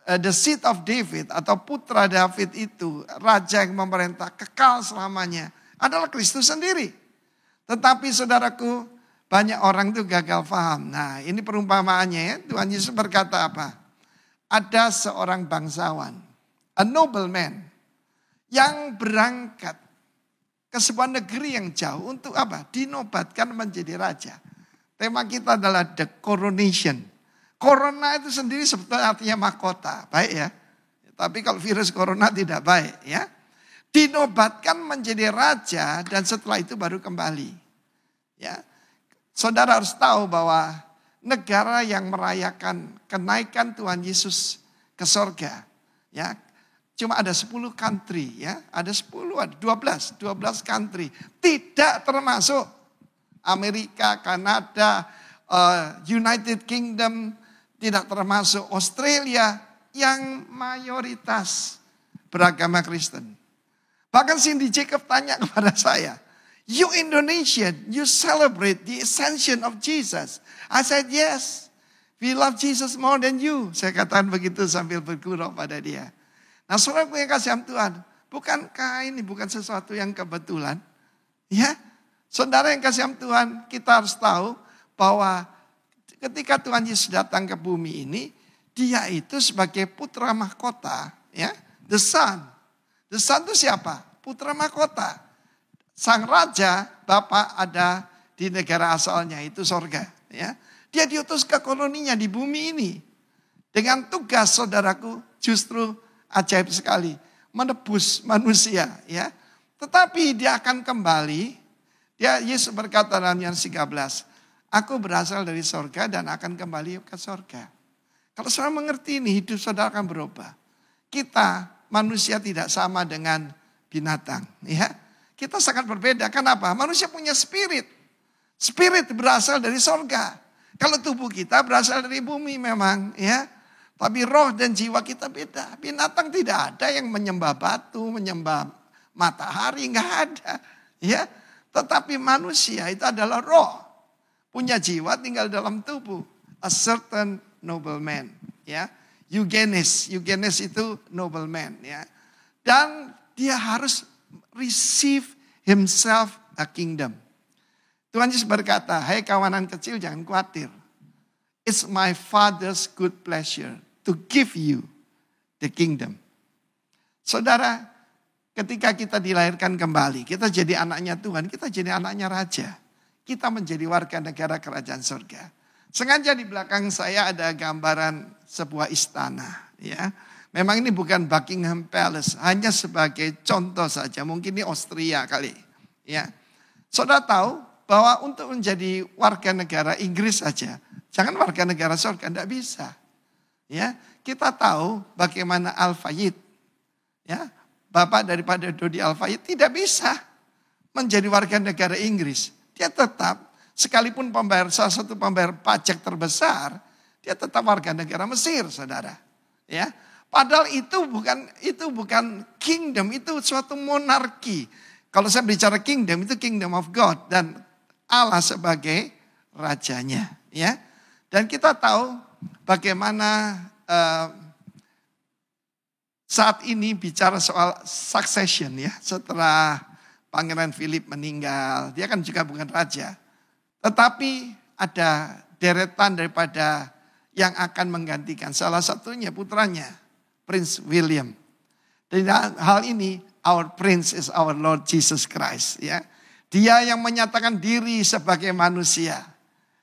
the seed of David atau putra David itu, raja yang memerintah kekal selamanya, adalah Kristus sendiri. Tetapi saudaraku, banyak orang itu gagal paham. Nah, ini perumpamaannya ya. Tuhan Yesus berkata apa? Ada seorang bangsawan, a nobleman, yang berangkat ke sebuah negeri yang jauh untuk apa? Dinobatkan menjadi raja. Tema kita adalah the coronation. Corona itu sendiri sebetulnya artinya mahkota, baik ya. Tapi kalau virus corona tidak baik ya. Dinobatkan menjadi raja dan setelah itu baru kembali. Ya, saudara harus tahu bahwa negara yang merayakan kenaikan Tuhan Yesus ke sorga, ya, cuma ada 10 country, ya, ada 12 country, tidak termasuk Amerika, Kanada, United Kingdom, tidak termasuk Australia yang mayoritas beragama Kristen. Bahkan Cindy Jacob tanya kepada saya, you Indonesian, you celebrate the ascension of Jesus. I said, yes, we love Jesus more than you. Saya katakan begitu sambil bergurau pada dia. Nah, saudaraku yang kasih Tuhan, bukankah ini bukan sesuatu yang kebetulan? Ya, saudara yang kasih Tuhan, kita harus tahu bahwa ketika Tuhan Yesus datang ke bumi ini, dia itu sebagai putra mahkota, ya, the son. The son itu siapa? Putra mahkota. Sang raja, Bapa ada di negara asalnya, itu sorga. Ya. Dia diutus ke koloninya di bumi ini. Dengan tugas saudaraku justru ajaib sekali. Menebus manusia. Ya. Tetapi dia akan kembali. Yesus berkata dalam Yohanes 13. Aku berasal dari sorga dan akan kembali ke sorga. Kalau saudara mengerti ini, hidup saudara akan berubah. Kita manusia tidak sama dengan binatang. Ya. Kita sangat berbeda. Kenapa? Manusia punya spirit. Spirit berasal dari sorga. Kalau tubuh kita berasal dari bumi memang. Ya. Tapi roh dan jiwa kita beda. Binatang tidak ada yang menyembah batu, menyembah matahari. Enggak ada. Ya. Tetapi manusia itu adalah roh. Punya jiwa tinggal dalam tubuh. A certain nobleman. Ya. Eugenes itu nobleman. Ya. Dan dia harus receive himself a kingdom. Tuhan Yesus berkata, hai kawanan kecil jangan khawatir. It's my Father's good pleasure to give you the kingdom. Saudara, ketika kita dilahirkan kembali, kita jadi anaknya Tuhan, kita jadi anaknya Raja. Kita menjadi warga negara kerajaan surga. Sengaja di belakang saya ada gambaran sebuah istana. Ya. Memang ini bukan Buckingham Palace, hanya sebagai contoh saja. Mungkin ini Austria kali. Ya. Saudara tahu bahwa untuk menjadi warga negara Inggris saja, jangan warga negara surga, tidak bisa. Ya, kita tahu bagaimana Al-Fayed Ya, bapak daripada Dodi Al-Fayed tidak bisa menjadi warga negara Inggris. Dia tetap, sekalipun salah satu pembayar pajak terbesar, dia tetap warga negara Mesir, saudara. Ya, padahal itu bukan kingdom, itu suatu monarki. Kalau saya bicara kingdom, itu kingdom of God dan Allah sebagai rajanya. Ya, dan kita tahu bagaimana saat ini bicara soal succession ya, setelah Pangeran Philip meninggal, dia kan juga bukan raja. Tetapi ada deretan daripada yang akan menggantikan. Salah satunya putranya, Prince William. Dan hal ini, our Prince is our Lord Jesus Christ. Ya, dia yang menyatakan diri sebagai manusia,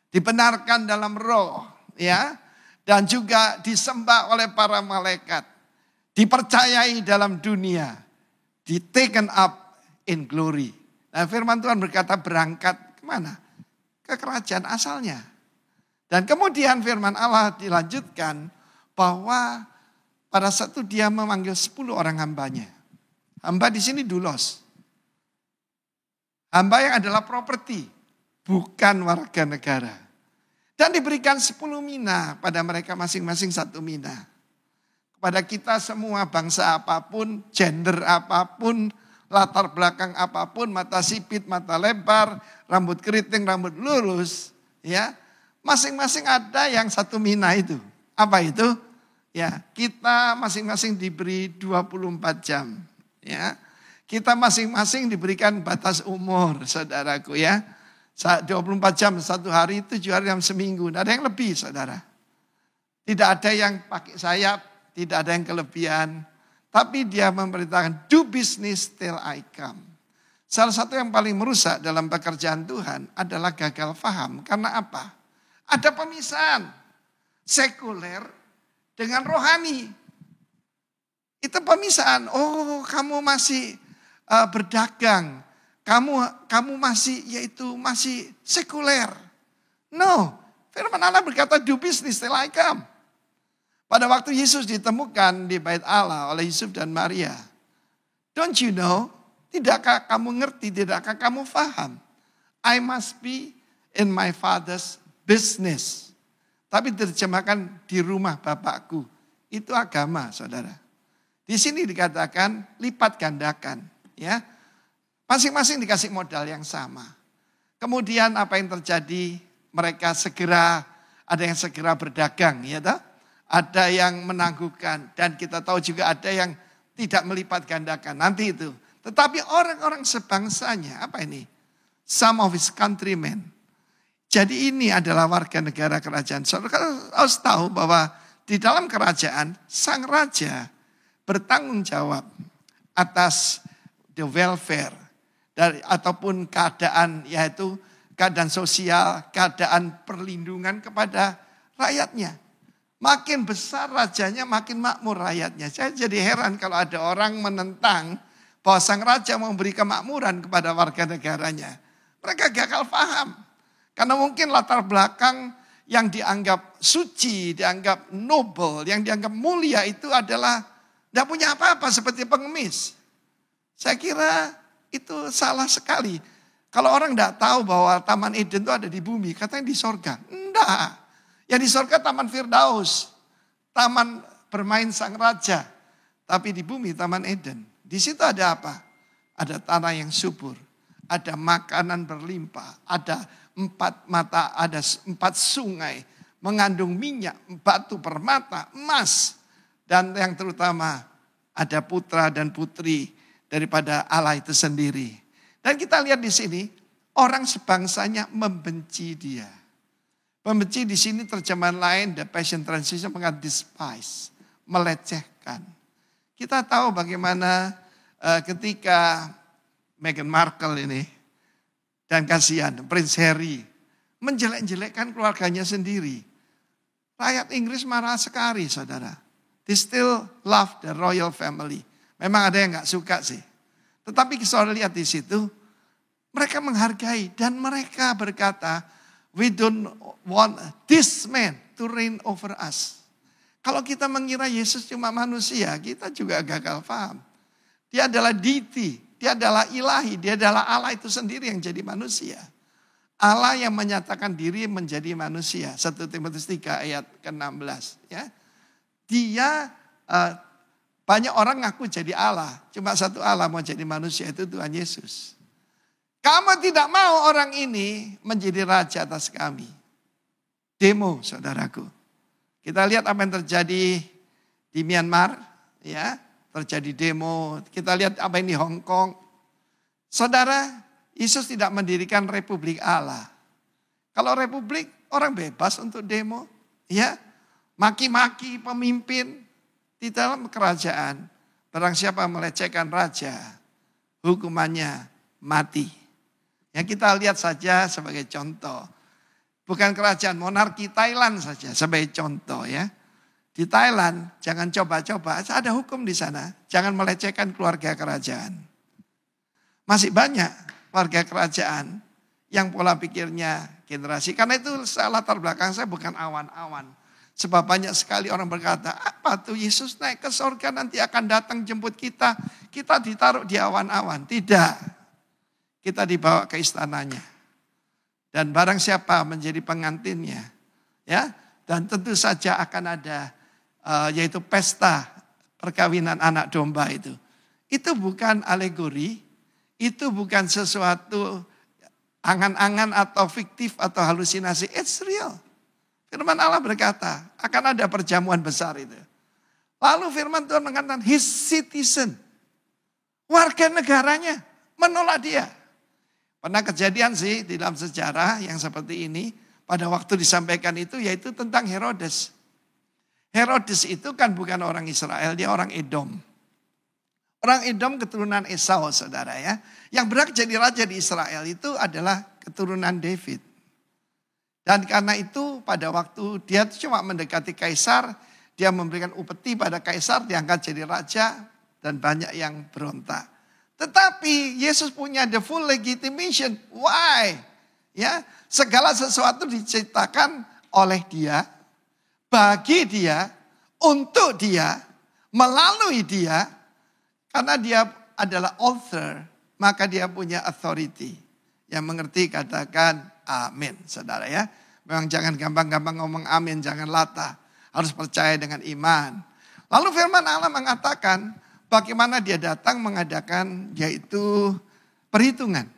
dibenarkan dalam roh, ya, dan juga disembah oleh para malaikat, dipercayai dalam dunia, di taken up in glory. Nah, firman Tuhan berkata berangkat kemana? Ke kerajaan asalnya. Dan kemudian firman Allah dilanjutkan bahwa pada saat itu dia memanggil 10 orang hambanya. Hamba di sini doulos. Hamba yang adalah properti, bukan warga negara. Dan diberikan 10 mina pada mereka masing-masing 1 mina. Kepada kita semua bangsa apapun, gender apapun, latar belakang apapun, mata sipit, mata lebar, rambut keriting, rambut lurus, ya, masing-masing ada yang 1 mina itu. Apa itu? Ya, kita masing-masing diberi 24 jam. Ya, kita masing-masing diberikan batas umur, saudaraku ya. 24 jam, 1 hari, 7 hari dalam seminggu. Tidak ada yang lebih, saudara. Tidak ada yang pakai sayap, tidak ada yang kelebihan. Tapi dia memberitakan, do business till I come. Salah satu yang paling merusak dalam pekerjaan Tuhan adalah gagal faham. Karena apa? Ada pemisahan sekuler dengan rohani. Itu pemisahan. Oh, kamu masih berdagang. Kamu masih sekuler. No, firman Allah berkata do business till I come. Pada waktu Yesus ditemukan di bait Allah oleh Yusuf dan Maria. Don't you know? Tidakkah kamu ngerti? Tidakkah kamu paham? I must be in my father's business. Tapi diterjemahkan di rumah Bapakku. Itu agama, saudara. Di sini dikatakan lipat gandakan. Ya, masing-masing dikasih modal yang sama. Kemudian apa yang terjadi? Mereka ada yang segera berdagang, ya toh? Ada yang menangguhkan dan kita tahu juga ada yang tidak melipat gandakan. Nanti itu. Tetapi orang-orang sebangsanya, apa ini? Some of his countrymen. Jadi ini adalah warga negara kerajaan. Saudara harus tahu bahwa di dalam kerajaan sang raja bertanggung jawab atas the welfare ataupun keadaan, yaitu keadaan sosial, keadaan perlindungan kepada rakyatnya. Makin besar rajanya, makin makmur rakyatnya. Saya jadi heran kalau ada orang menentang bahwa sang raja memberi kemakmuran kepada warga negaranya. Mereka gagal paham. Karena mungkin latar belakang yang dianggap suci, dianggap noble, yang dianggap mulia itu adalah tidak punya apa-apa seperti pengemis. Saya kira itu salah sekali. Kalau orang tidak tahu bahwa Taman Eden itu ada di bumi, katanya di sorga. Enggak. Yang di sorga Taman Firdaus, taman bermain sang raja. Tapi di bumi Taman Eden. Di situ ada apa? Ada tanah yang subur. Ada makanan berlimpah. Ada 4 mata, ada 4 sungai. Mengandung minyak, batu permata, emas. Dan yang terutama ada putra dan putri daripada Allah itu sendiri. Dan kita lihat di sini, orang sebangsanya membenci dia. Membenci di sini terjemahan lain, The Passion Translation mengatakan despise, melecehkan. Kita tahu bagaimana ketika Meghan Markle ini, dan kasihan Prince Harry, menjelek-jelekkan keluarganya sendiri. Rakyat Inggris marah sekali, saudara. They still love the royal family. Memang ada yang gak suka sih. Tetapi saudara lihat di situ, mereka menghargai dan mereka berkata, we don't want this man to reign over us. Kalau kita mengira Yesus cuma manusia, kita juga gagal paham. Dia adalah deity, dia adalah ilahi, dia adalah Allah itu sendiri yang jadi manusia. Allah yang menyatakan diri menjadi manusia. 1 Timotius 3 ayat ke-16. Ya. Dia, banyak orang ngaku jadi Allah. Cuma satu Allah mau jadi manusia, itu Tuhan Yesus. Kamu tidak mau orang ini menjadi raja atas kami. Demo, saudaraku. Kita lihat apa yang terjadi di Myanmar. Ya, terjadi demo. Kita lihat apa yang di Hong Kong. Saudara, Yesus tidak mendirikan Republik Allah. Kalau Republik, orang bebas untuk demo. Ya, maki-maki pemimpin di dalam kerajaan. Barang siapa melecehkan raja, hukumannya mati. Ya, kita lihat saja sebagai contoh. Bukan kerajaan monarki Thailand saja sebagai contoh ya. Di Thailand jangan coba-coba, ada hukum di sana. Jangan melecehkan keluarga kerajaan. Masih banyak keluarga kerajaan yang pola pikirnya generasi. Karena itu latar belakang saya bukan awan-awan. Sebab banyak sekali orang berkata, apa tuh Yesus naik ke surga nanti akan datang jemput kita. Kita ditaruh di awan-awan. Tidak. Kita dibawa ke istananya. Dan barang siapa menjadi pengantinnya. Ya, dan tentu saja akan ada yaitu pesta perkawinan anak domba itu. Itu bukan alegori. Itu bukan sesuatu angan-angan atau fiktif atau halusinasi. It's real. Firman Allah berkata, akan ada perjamuan besar itu. Lalu firman Tuhan mengatakan, his citizen. Warga negaranya menolak dia. Pernah kejadian sih di dalam sejarah yang seperti ini. Pada waktu disampaikan itu yaitu tentang Herodes. Herodes itu kan bukan orang Israel, dia orang Edom. Orang Edom keturunan Esau, saudara ya. Yang berhak jadi raja di Israel itu adalah keturunan David. Dan karena itu pada waktu dia cuma mendekati kaisar, dia memberikan upeti pada kaisar, diangkat jadi raja, dan banyak yang berontak. Tetapi Yesus punya the full legitimation. Why? Ya, segala sesuatu diciptakan oleh dia, bagi dia, untuk dia, melalui dia. Karena dia adalah author, maka dia punya authority. Yang mengerti katakan amin, saudara ya. Memang jangan gampang-gampang ngomong amin, jangan latah. Harus percaya dengan iman. Lalu firman Allah mengatakan, bagaimana dia datang mengadakan yaitu perhitungan.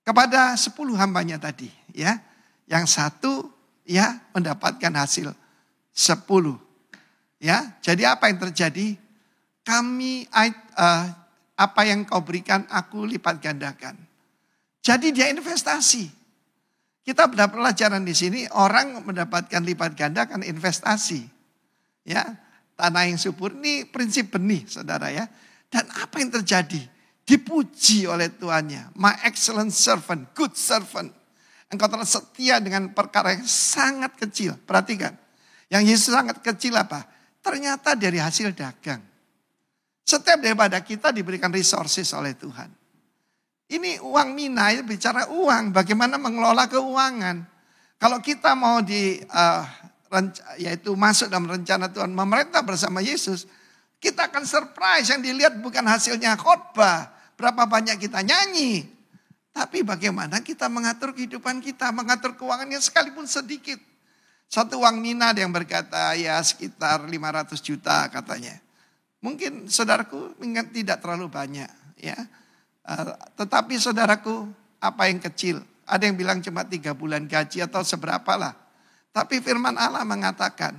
Kepada 10 hambanya tadi ya. Yang satu ya mendapatkan hasil 10. Ya, jadi apa yang terjadi? Apa yang kau berikan aku lipat gandakan. Jadi dia investasi. Kita dapat pelajaran di sini orang mendapatkan lipat ganda kan investasi. Ya, tanah yang subur ini prinsip benih saudara ya. Dan apa yang terjadi? Dipuji oleh tuannya. My excellent servant, good servant. Engkau telah setia dengan perkara yang sangat kecil. Perhatikan. Yang Yesus sangat kecil apa? Ternyata dari hasil dagang. Setiap daripada kita diberikan resources oleh Tuhan. Ini uang mina, bicara uang. Bagaimana mengelola keuangan. Kalau kita mau yaitu masuk dalam rencana Tuhan memerintah bersama Yesus, kita akan surprise. Yang dilihat bukan hasilnya khotbah, berapa banyak kita nyanyi, tapi bagaimana kita mengatur kehidupan kita, mengatur keuangannya sekalipun sedikit. Satu uang mina yang berkata ya sekitar 500 juta katanya. Mungkin saudaraku ingat tidak terlalu banyak ya. Tetapi saudaraku apa yang kecil? Ada yang bilang cuma 3 bulan gaji atau seberapa lah. Tapi firman Allah mengatakan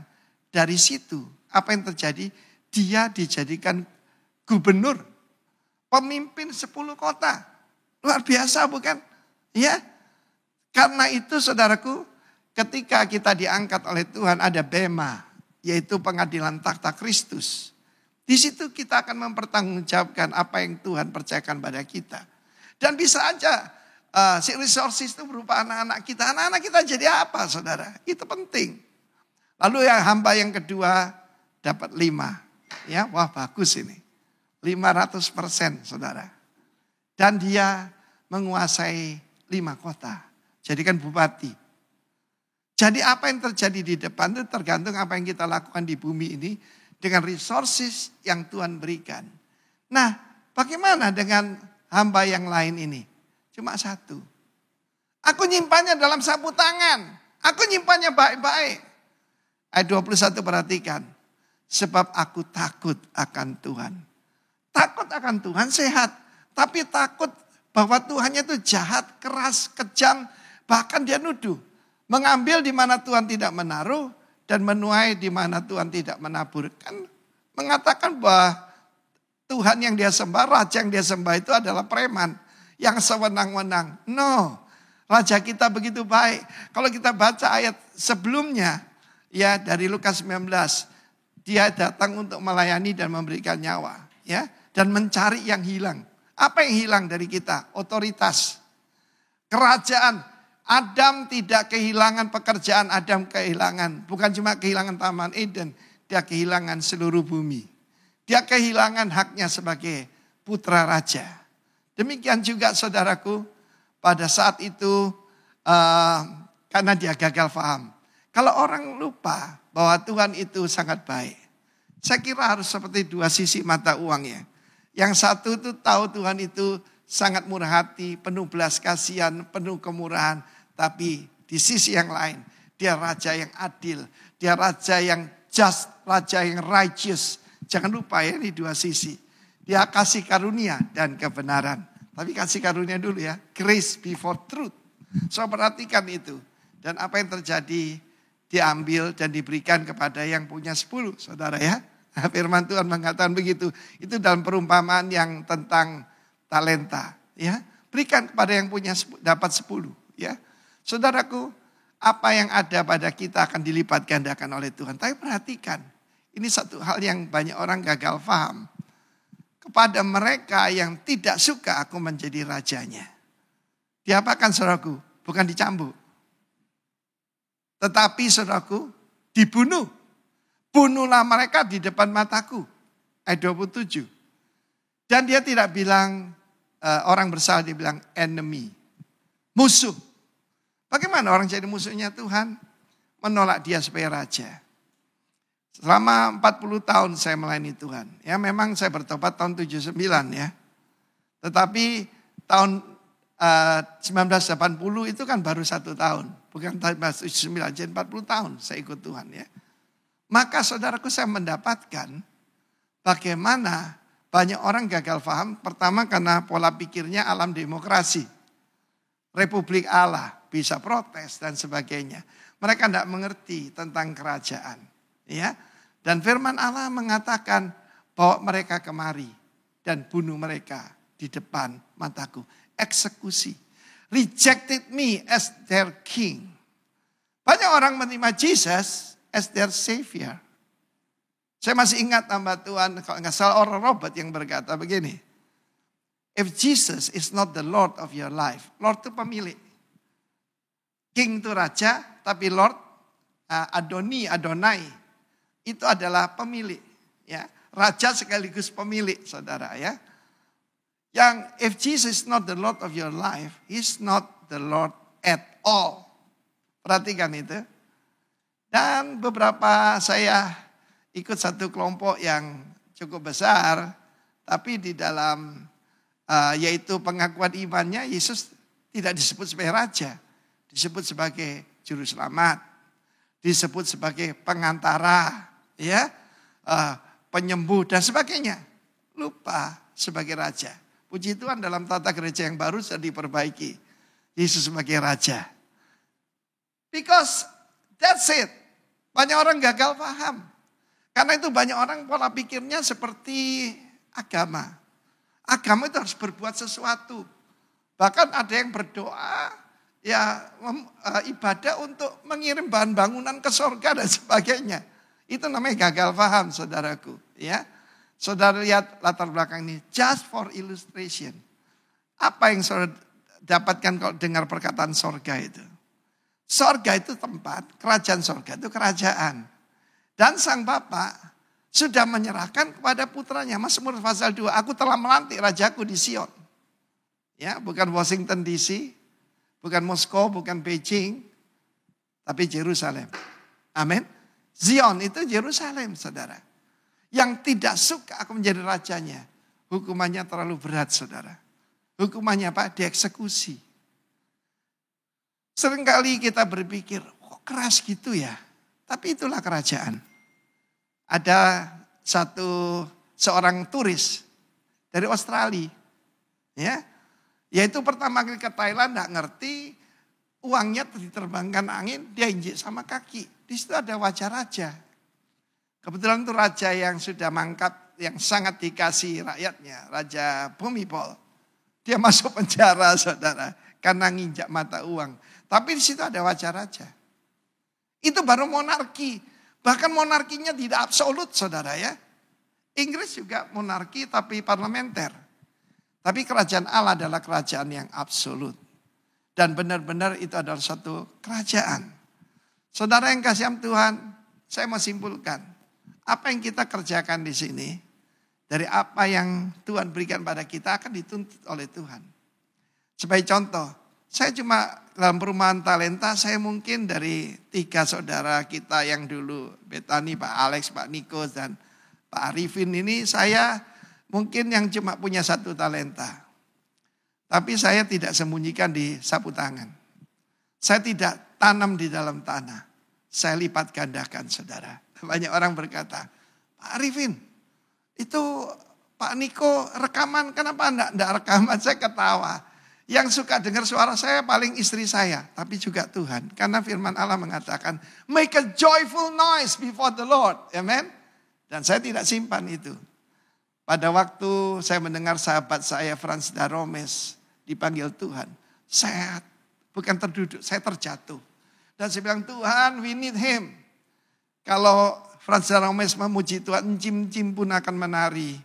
dari situ apa yang terjadi? Dia dijadikan gubernur, pemimpin 10 kota. Luar biasa bukan? Ya. Karena itu saudaraku, ketika kita diangkat oleh Tuhan ada bema, yaitu pengadilan takhta Kristus. Di situ kita akan mempertanggungjawabkan apa yang Tuhan percayakan pada kita. Dan bisa aja si resources itu berupa anak-anak kita. Anak-anak kita jadi apa saudara? Itu penting. Lalu yang hamba yang kedua dapat 5. Ya, wah bagus ini. 500% saudara. Dan dia menguasai 5 kota. Jadikan bupati. Jadi apa yang terjadi di depan itu tergantung apa yang kita lakukan di bumi ini. Dengan resources yang Tuhan berikan. Nah Bagaimana dengan hamba yang lain ini? Cuma satu. Aku nyimpannya dalam sapu tangan. Aku nyimpannya baik-baik. Ayat 21 perhatikan. Sebab aku takut akan Tuhan. Takut akan Tuhan sehat. Tapi takut bahwa Tuhannya itu jahat, keras, kejam. Bahkan dia nuduh. Mengambil di mana Tuhan tidak menaruh. Dan menuai di mana Tuhan tidak menabur. Kan mengatakan bahwa Tuhan yang dia sembah, raja yang dia sembah itu adalah preman. Yang sewenang-wenang. No. Raja kita begitu baik. Kalau kita baca ayat sebelumnya, ya dari Lukas 19, dia datang untuk melayani dan memberikan nyawa, ya, dan mencari yang hilang. Apa yang hilang dari kita? Otoritas. Kerajaan. Adam tidak kehilangan pekerjaan, Adam kehilangan. Bukan cuma kehilangan Taman Eden, dia kehilangan seluruh bumi. Dia kehilangan haknya sebagai putra raja. Demikian juga saudaraku, pada saat itu karena dia gagal paham. Kalau orang lupa bahwa Tuhan itu sangat baik. Saya kira harus seperti dua sisi mata uang ya. Yang satu itu tahu Tuhan itu sangat murah hati, penuh belas kasihan, penuh kemurahan. Tapi di sisi yang lain, dia raja yang adil. Dia raja yang just, raja yang righteous. Jangan lupa ya, ini dua sisi. Dia kasih karunia dan kebenaran. Tapi kasih karunia dulu ya. Grace before truth. So perhatikan itu. Dan apa yang terjadi diambil dan diberikan kepada yang punya 10. Saudara ya. Firman Tuhan mengatakan begitu. Itu dalam perumpamaan yang tentang talenta. Ya. Berikan kepada yang punya dapat 10. Ya. Saudaraku, apa yang ada pada kita akan dilipat gandakan oleh Tuhan. Tapi perhatikan. Ini satu hal yang banyak orang gagal paham. Kepada mereka yang tidak suka aku menjadi rajanya. Diapakan saudaraku? Bukan dicambuk. Tetapi saudaraku dibunuh. Bunuhlah mereka di depan mataku. Ayat 27. Dan dia tidak bilang orang bersalah, dia bilang enemy. Musuh. Bagaimana orang jadi musuhnya Tuhan? Menolak dia sebagai raja. Selama 40 tahun saya melayani Tuhan. Ya memang saya bertobat tahun 79 ya. Tetapi tahun 1980 itu kan baru 1 tahun. Bukan tahun 1979, jadi 40 tahun saya ikut Tuhan ya. Maka saudaraku saya mendapatkan bagaimana banyak orang gagal paham. Pertama karena pola pikirnya alam demokrasi. Republik Allah, bisa protes dan sebagainya. Mereka tidak mengerti tentang kerajaan. Ya, dan firman Allah mengatakan bawa mereka kemari dan bunuh mereka di depan mataku. Eksekusi. Rejected me as their king. Banyak orang menerima Jesus as their savior. Saya masih ingat nama Tuhan, kalau nggak salah orang Robert yang berkata begini. If Jesus is not the Lord of your life. Lord itu pemilik. King itu raja, tapi Lord Adonai itu adalah pemilik, ya. Raja sekaligus pemilik, saudara ya. Yang if Jesus is not the Lord of your life, He's not the Lord at all. Perhatikan itu. Dan beberapa saya ikut satu kelompok yang cukup besar, tapi di dalam yaitu pengakuan imannya Yesus tidak disebut sebagai raja, disebut sebagai juru selamat, disebut sebagai pengantara, ya, penyembuh dan sebagainya. Lupa sebagai raja. Puji Tuhan dalam tata gereja yang baru sudah diperbaiki. Yesus sebagai raja. Because that's it. Banyak orang gagal paham. Karena itu banyak orang pola pikirnya seperti agama. Agama itu harus berbuat sesuatu. Bahkan ada yang berdoa, ya ibadah untuk mengirim bahan bangunan ke surga dan sebagainya. Itu namanya gagal paham, saudaraku. Ya, saudara lihat latar belakang ini, just for illustration. Apa yang saudara dapatkan kalau dengar perkataan surga itu? Surga itu tempat, kerajaan surga itu kerajaan. Dan sang Bapa sudah menyerahkan kepada putranya. Mazmur pasal 2, aku telah melantik rajaku di Sion. Ya, bukan Washington DC, bukan Moskow, bukan Beijing, tapi Yerusalem. Amin. Zion itu Yerusalem, saudara. Yang tidak suka aku menjadi rajanya. hukumannya terlalu berat, saudara. Hukumannya apa? Dieksekusi. Seringkali kita berpikir, kok keras gitu ya? Tapi itulah kerajaan. Ada seorang turis dari Australia, ya, yaitu pertama kali ke Thailand nggak ngerti, uangnya diterbangkan angin, dia injek sama kaki. Di situ ada wajah raja. Kebetulan itu raja yang sudah mangkat, yang sangat dikasih rakyatnya, Raja Bhumibol. Dia masuk penjara, saudara, karena nginjak mata uang. Tapi di situ ada wajah raja. Itu baru monarki. Bahkan monarkinya tidak absolut, saudara ya. Inggris juga monarki tapi parlementer. Tapi kerajaan Allah adalah kerajaan yang absolut. Dan benar-benar itu adalah satu kerajaan. Saudara yang kasih Tuhan, saya mau simpulkan. Apa yang kita kerjakan di sini, dari apa yang Tuhan berikan pada kita akan dituntut oleh Tuhan. Sebagai contoh, saya cuma dalam perumahan talenta, saya mungkin dari 3 saudara kita yang dulu, Betani, Pak Alex, Pak Niko, dan Pak Arifin ini, saya mungkin yang cuma punya 1 talenta. Tapi saya tidak sembunyikan di sapu tangan. Saya tidak tanam di dalam tanah. Saya lipat gandakan, saudara. Banyak orang berkata, Pak Arifin, itu Pak Niko rekaman, kenapa enggak rekaman? Saya ketawa. Yang suka dengar suara saya paling istri saya, tapi juga Tuhan. Karena firman Allah mengatakan, make a joyful noise before the Lord. Amen. Dan saya tidak simpan itu. Pada waktu saya mendengar sahabat saya, Frans Daromes, dipanggil Tuhan. Saya bukan terduduk, saya terjatuh. Dan saya bilang, Tuhan, we need him. Kalau Frans Daromes memuji Tuhan, cim-cim pun akan menari.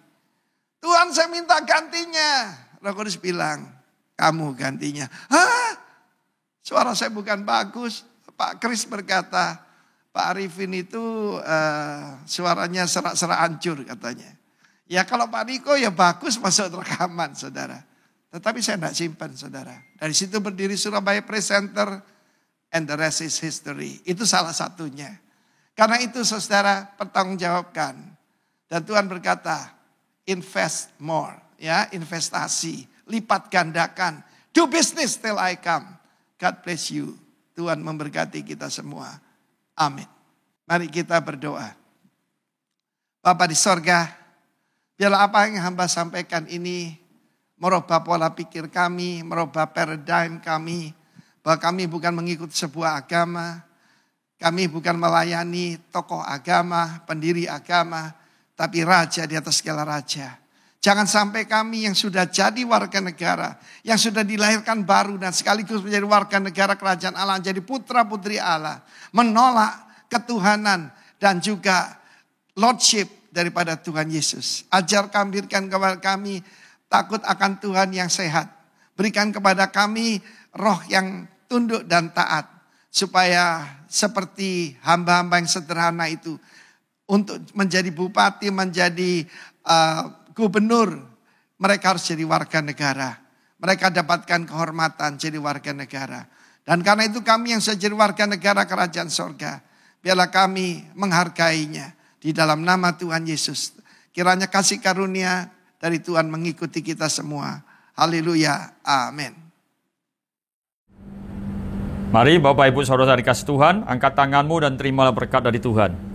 Tuhan, saya minta gantinya. Roh Kudus bilang, kamu gantinya. Hah? Suara saya bukan bagus. Pak Kris berkata, Pak Arifin itu suaranya serak-serak hancur katanya. Ya kalau Pak Niko ya bagus masuk rekaman, saudara. Tetapi saya tidak simpan, saudara. Dari situ berdiri Surabaya Praise Center and the rest is history. Itu salah satunya. Karena itu saudara pertanggungjawabkan. Dan Tuhan berkata, invest more. Ya, investasi. Lipat gandakan. Do business till I come. God bless you. Tuhan memberkati kita semua. Amin. Mari kita berdoa. Bapa di sorga, biarlah apa yang hamba sampaikan ini merubah pola pikir kami, merubah paradigm kami. Bahwa kami bukan mengikut sebuah agama. Kami bukan melayani tokoh agama, pendiri agama. Tapi raja di atas segala raja. Jangan sampai kami yang sudah jadi warga negara, yang sudah dilahirkan baru dan sekaligus menjadi warga negara kerajaan Allah, jadi putra putri Allah, menolak ketuhanan dan juga lordship daripada Tuhan Yesus. Ajar kami, berikan kepada kami takut akan Tuhan yang sehat. Berikan kepada kami roh yang tunduk dan taat, supaya seperti hamba-hamba yang sederhana itu, untuk menjadi bupati, menjadi gubernur, mereka harus jadi warga negara. Mereka dapatkan kehormatan jadi warga negara. Dan karena itu kami yang sudah jadi warga negara kerajaan sorga, biarlah kami menghargainya di dalam nama Tuhan Yesus. Kiranya kasih karunia dari Tuhan mengikuti kita semua. Haleluya. Amin. Mari Bapak Ibu Saudara dikasih Tuhan, angkat tanganmu dan terimalah berkat dari Tuhan.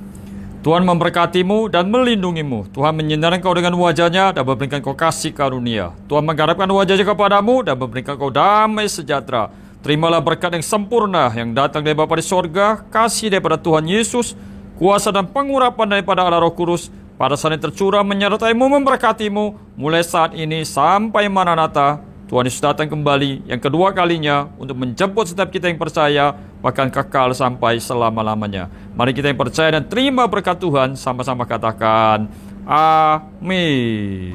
Tuhan memberkatimu dan melindungimu. Tuhan menyinari engkau dengan wajahnya dan memberikan kau kasih karunia. Tuhan menggarapkan wajahnya kepadamu dan memberikan kau damai sejahtera. Terimalah berkat yang sempurna yang datang dari Bapa di sorga, kasih daripada Tuhan Yesus, kuasa dan pengurapan daripada Allah Roh Kudus, pada saat yang tercurah menyertaimu, memberkatimu, mulai saat ini sampai Maranatha. Tuhan Yesus datang kembali yang kedua kalinya untuk menjemput setiap kita yang percaya, bahkan kekal sampai selama-lamanya. Mari kita yang percaya dan terima berkat Tuhan, sama-sama katakan amin.